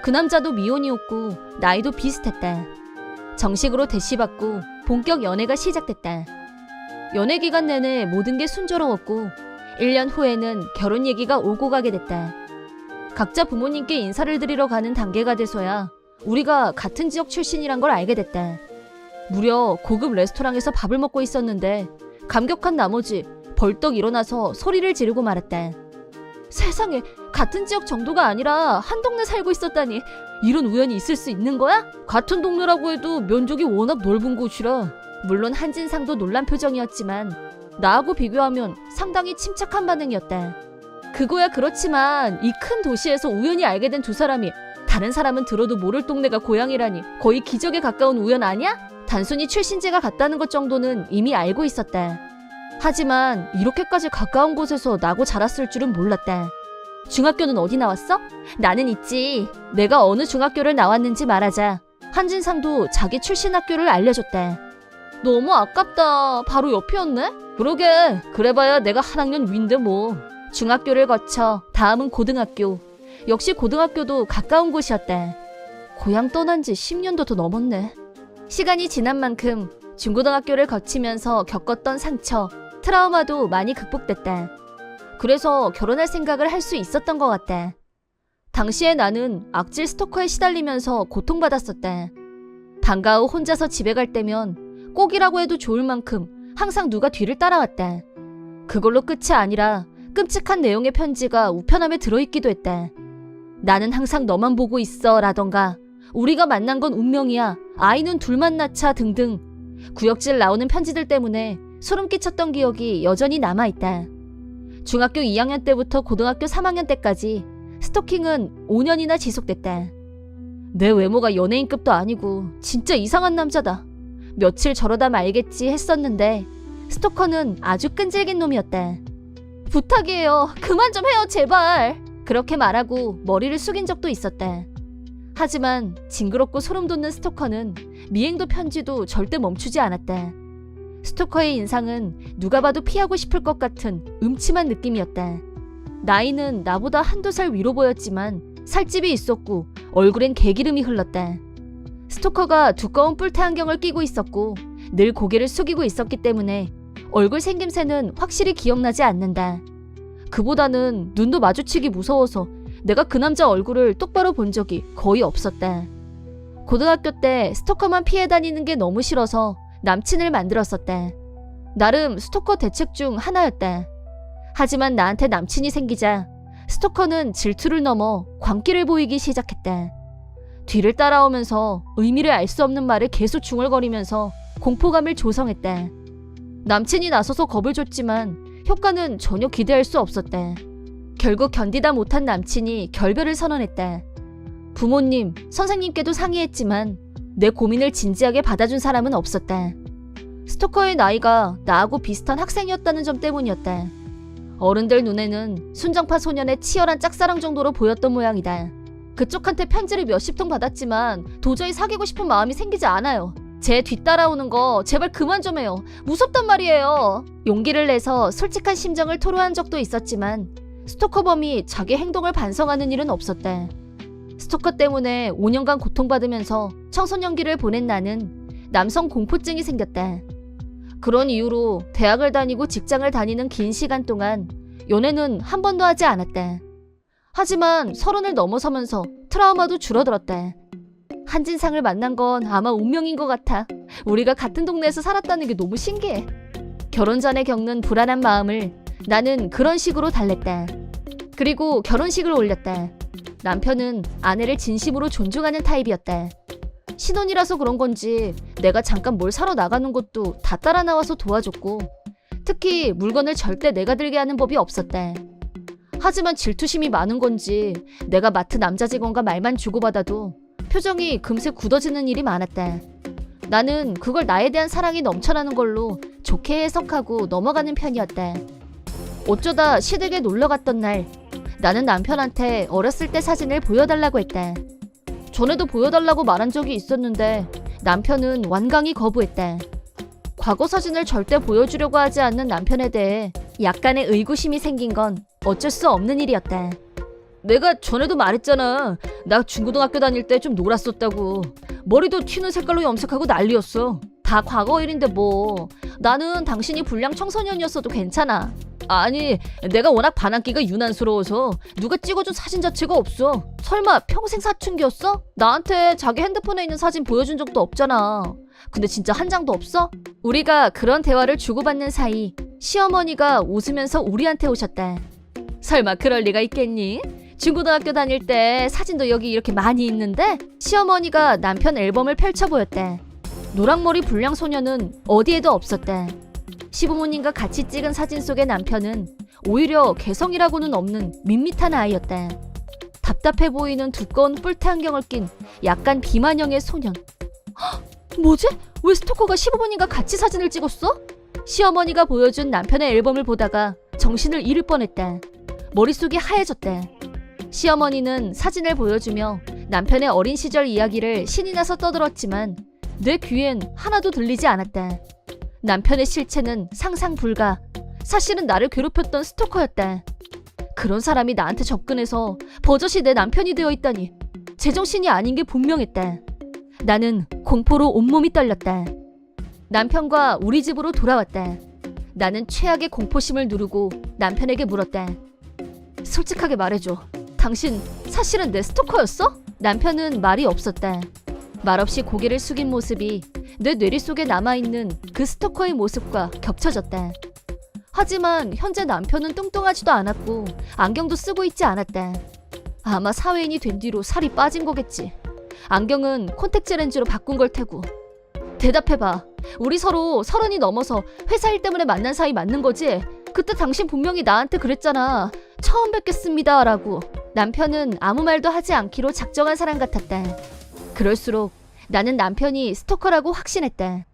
그 남자도 미혼이었고 나이도 비슷했다. 정식으로 대시받고 본격 연애가 시작됐다. 연애 기간 내내 모든 게 순조로웠고 1년 후에는 결혼 얘기가 오고 가게 됐다. 각자 부모님께 인사를 드리러 가는 단계가 돼서야 우리가 같은 지역 출신이란 걸 알게 됐다. 무려 고급 레스토랑에서 밥을 먹고 있었는데 감격한 나머지 벌떡 일어나서 소리를 지르고 말았다. 세상에, 같은 지역 정도가 아니라 한 동네 살고 있었다니 이런 우연이 있을 수 있는 거야? 같은 동네라고 해도 면적이 워낙 넓은 곳이라. 물론 한진상도 놀란 표정이었지만 나하고 비교하면 상당히 침착한 반응이었다. 그거야 그렇지만 이 큰 도시에서 우연히 알게 된 두 사람이 다른 사람은 들어도 모를 동네가 고향이라니 거의 기적에 가까운 우연 아니야? 단순히 출신지가 같다는 것 정도는 이미 알고 있었다. 하지만 이렇게까지 가까운 곳에서 나고 자랐을 줄은 몰랐다. 중학교는 어디 나왔어? 나는 있지. 내가 어느 중학교를 나왔는지 말하자 한진상도 자기 출신 학교를 알려줬다. 너무 아깝다. 바로 옆이었네? 그러게, 그래봐야 내가 한 학년 위인데 뭐. 중학교를 거쳐 다음은 고등학교. 역시 고등학교도 가까운 곳이었다. 고향 떠난 지 10년도 더 넘었네. 시간이 지난 만큼 중고등학교를 거치면서 겪었던 상처, 트라우마도 많이 극복됐다. 그래서 결혼할 생각을 할 수 있었던 것 같다. 당시에 나는 악질 스토커에 시달리면서 고통받았었다. 방과 후 혼자서 집에 갈 때면 꼭이라고 해도 좋을 만큼 항상 누가 뒤를 따라왔다. 그걸로 끝이 아니라 끔찍한 내용의 편지가 우편함에 들어있기도 했다. 나는 항상 너만 보고 있어 라던가 우리가 만난 건 운명이야, 아이는 둘만 낳자 등등 구역질 나오는 편지들 때문에 소름 끼쳤던 기억이 여전히 남아있다. 중학교 2학년 때부터 고등학교 3학년 때까지 스토킹은 5년이나 지속됐다. 내 외모가 연예인급도 아니고 진짜 이상한 남자다. 며칠 저러다 말겠지 했었는데 스토커는 아주 끈질긴 놈이었다. 부탁이에요. 그만 좀 해요, 제발. 그렇게 말하고 머리를 숙인 적도 있었다. 하지만 징그럽고 소름 돋는 스토커는 미행도 편지도 절대 멈추지 않았다. 스토커의 인상은 누가 봐도 피하고 싶을 것 같은 음침한 느낌이었다. 나이는 나보다 한두 살 위로 보였지만 살집이 있었고 얼굴엔 개기름이 흘렀다. 스토커가 두꺼운 뿔테 안경을 끼고 있었고 늘 고개를 숙이고 있었기 때문에 얼굴 생김새는 확실히 기억나지 않는다. 그보다는 눈도 마주치기 무서워서 내가 그 남자 얼굴을 똑바로 본 적이 거의 없었다. 고등학교 때 스토커만 피해 다니는 게 너무 싫어서 남친을 만들었었다. 나름 스토커 대책 중 하나였다. 하지만 나한테 남친이 생기자 스토커는 질투를 넘어 광기를 보이기 시작했다. 뒤를 따라오면서 의미를 알 수 없는 말을 계속 중얼거리면서 공포감을 조성했다. 남친이 나서서 겁을 줬지만 효과는 전혀 기대할 수 없었다. 결국 견디다 못한 남친이 결별을 선언했다. 부모님, 선생님께도 상의했지만 내 고민을 진지하게 받아준 사람은 없었다. 스토커의 나이가 나하고 비슷한 학생이었다는 점 때문이었다. 어른들 눈에는 순정파 소년의 치열한 짝사랑 정도로 보였던 모양이다. 그쪽한테 편지를 몇십 통 받았지만 도저히 사귀고 싶은 마음이 생기지 않아요. 제 뒤따라오는 거 제발 그만 좀 해요. 무섭단 말이에요. 용기를 내서 솔직한 심정을 토로한 적도 있었지만 스토커범이 자기 행동을 반성하는 일은 없었다. 스토커 때문에 5년간 고통받으면서 청소년기를 보낸 나는 남성 공포증이 생겼다. 그런 이유로 대학을 다니고 직장을 다니는 긴 시간 동안 연애는 한 번도 하지 않았다. 하지만 30을 넘어서면서 트라우마도 줄어들었다. 한진상을 만난 건 아마 운명인 것 같아. 우리가 같은 동네에서 살았다는 게 너무 신기해. 결혼 전에 겪는 불안한 마음을 나는 그런 식으로 달랬다. 그리고 결혼식을 올렸다. 남편은 아내를 진심으로 존중하는 타입이었다. 신혼이라서 그런 건지 내가 잠깐 뭘 사러 나가는 것도 다 따라 나와서 도와줬고 특히 물건을 절대 내가 들게 하는 법이 없었다. 하지만 질투심이 많은 건지 내가 마트 남자 직원과 말만 주고받아도 표정이 금세 굳어지는 일이 많았다. 나는 그걸 나에 대한 사랑이 넘쳐나는 걸로 좋게 해석하고 넘어가는 편이었다. 어쩌다 시댁에 놀러갔던 날 나는 남편한테 어렸을 때 사진을 보여달라고 했다. 전에도 보여달라고 말한 적이 있었는데 남편은 완강히 거부했다. 과거 사진을 절대 보여주려고 하지 않는 남편에 대해 약간의 의구심이 생긴 건 어쩔 수 없는 일이었다. 내가 전에도 말했잖아. 나 중고등학교 다닐 때 좀 놀았었다고. 머리도 튀는 색깔로 염색하고 난리였어. 다 과거 일인데 뭐. 나는 당신이 불량 청소년이었어도 괜찮아. 아니, 내가 워낙 반항기가 유난스러워서 누가 찍어준 사진 자체가 없어. 설마 평생 사춘기였어? 나한테 자기 핸드폰에 있는 사진 보여준 적도 없잖아. 근데 진짜 한 장도 없어? 우리가 그런 대화를 주고받는 사이 시어머니가 웃으면서 우리한테 오셨다. 설마 그럴 리가 있겠니? 중고등학교 다닐 때 사진도 여기 이렇게 많이 있는데? 시어머니가 남편 앨범을 펼쳐 보였다. 노랑머리 불량 소녀는 어디에도 없었다. 시부모님과 같이 찍은 사진 속의 남편은 오히려 개성이라고는 없는 밋밋한 아이였다. 답답해 보이는 두꺼운 뿔테 안경을 낀 약간 비만형의 소년. 헉, 뭐지? 왜 스토커가 시부모님과 같이 사진을 찍었어? 시어머니가 보여준 남편의 앨범을 보다가 정신을 잃을 뻔했다. 머릿속이 하얘졌다. 시어머니는 사진을 보여주며 남편의 어린 시절 이야기를 신이 나서 떠들었지만 내 귀엔 하나도 들리지 않았다. 남편의 실체는 상상 불가. 사실은 나를 괴롭혔던 스토커였다. 그런 사람이 나한테 접근해서 버젓이 내 남편이 되어 있다니 제정신이 아닌 게 분명했다. 나는 공포로 온몸이 떨렸다. 남편과 우리 집으로 돌아왔다. 나는 최악의 공포심을 누르고 남편에게 물었다. 솔직하게 말해줘. 당신 사실은 내 스토커였어? 남편은 말이 없었다. 말없이 고개를 숙인 모습이 내 뇌리 속에 남아있는 그 스토커의 모습과 겹쳐졌다. 하지만 현재 남편은 뚱뚱하지도 않았고 안경도 쓰고 있지 않았다. 아마 사회인이 된 뒤로 살이 빠진 거겠지. 안경은 콘택트 렌즈로 바꾼 걸 테고. 대답해봐. 우리 서로 30이 넘어서 회사 일 때문에 만난 사이 맞는 거지? 그때 당신 분명히 나한테 그랬잖아. 처음 뵙겠습니다 라고. 남편은 아무 말도 하지 않기로 작정한 사람 같았다. 그럴수록 나는 남편이 스토커라고 확신했다.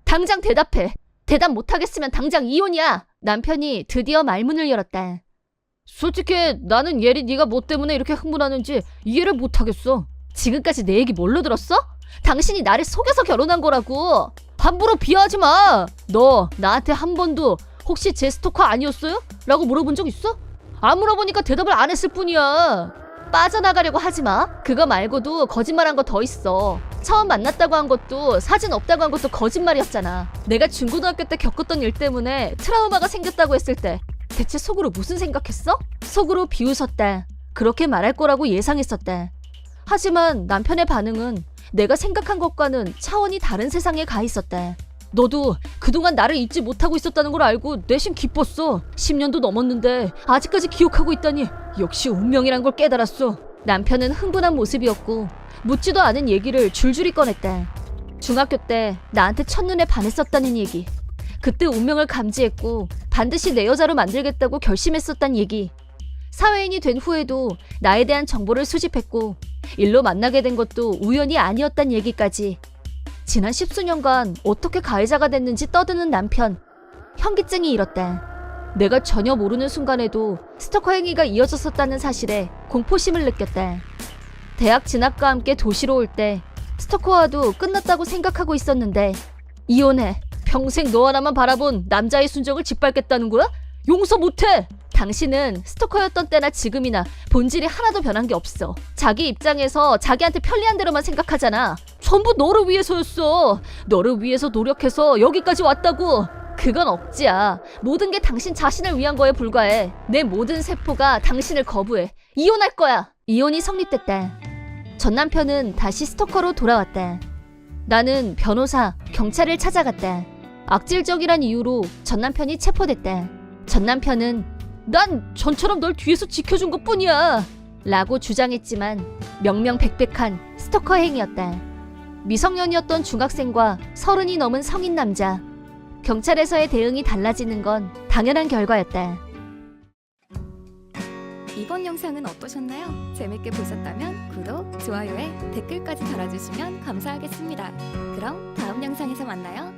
당장 대답해. 대답 못하겠으면 당장 이혼이야. 남편이 드디어 말문을 열었다. 솔직히 나는 예리 네가 뭐 때문에 이렇게 흥분하는지 이해를 못하겠어. 지금까지 내 얘기 뭘로 들었어? 당신이 나를 속여서 결혼한 거라고. 함부로 비하하지 마. 너 나한테 한 번도 혹시 제 스토커 아니었어요? 라고 물어본 적 있어? 안 물어보니까 대답을 안 했을 뿐이야. 빠져나가려고 하지 마. 그거 말고도 거짓말한 거 더 있어. 처음 만났다고 한 것도 사진 없다고 한 것도 거짓말이었잖아. 내가 중고등학교 때 겪었던 일 때문에 트라우마가 생겼다고 했을 때 대체 속으로 무슨 생각했어? 속으로 비웃었다. 그렇게 말할 거라고 예상했었다. 하지만 남편의 반응은 내가 생각한 것과는 차원이 다른 세상에 가 있었다. 너도 그동안 나를 잊지 못하고 있었다는 걸 알고 내심 기뻤어. 10년도 넘었는데 아직까지 기억하고 있다니 역시 운명이란 걸 깨달았어. 남편은 흥분한 모습이었고 묻지도 않은 얘기를 줄줄이 꺼냈다. 중학교 때 나한테 첫눈에 반했었다는 얘기. 그때 운명을 감지했고 반드시 내 여자로 만들겠다고 결심했었단 얘기. 사회인이 된 후에도 나에 대한 정보를 수집했고 일로 만나게 된 것도 우연이 아니었단 얘기까지. 지난 10수년간 어떻게 가해자가 됐는지 떠드는 남편. 현기증이 일었다. 내가 전혀 모르는 순간에도 스토커 행위가 이어졌었다는 사실에 공포심을 느꼈다. 대학 진학과 함께 도시로 올 때 스토커와도 끝났다고 생각하고 있었는데 이혼해. 평생 너 하나만 바라본 남자의 순정을 짓밟겠다는 거야? 용서 못해. 당신은 스토커였던 때나 지금이나 본질이 하나도 변한 게 없어. 자기 입장에서 자기한테 편리한 대로만 생각하잖아. 전부 너를 위해서였어. 너를 위해서 노력해서 여기까지 왔다고. 그건 억지야. 모든 게 당신 자신을 위한 거에 불과해. 내 모든 세포가 당신을 거부해. 이혼할 거야. 이혼이 성립됐다. 전 남편은 다시 스토커로 돌아왔다. 나는 변호사, 경찰을 찾아갔다. 악질적이란 이유로 전 남편이 체포됐다. 전 남편은 난 전처럼 널 뒤에서 지켜준 것뿐이야 라고 주장했지만 명명백백한 스토커 행위였다. 미성년이었던 중학생과 30이 넘은 성인 남자. 경찰에서의 대응이 달라지는 건 당연한 결과였다. 이번 영상은 어떠셨나요? 재밌게 보셨다면 구독, 좋아요에 댓글까지 달아주시면 감사하겠습니다. 그럼 다음 영상에서 만나요.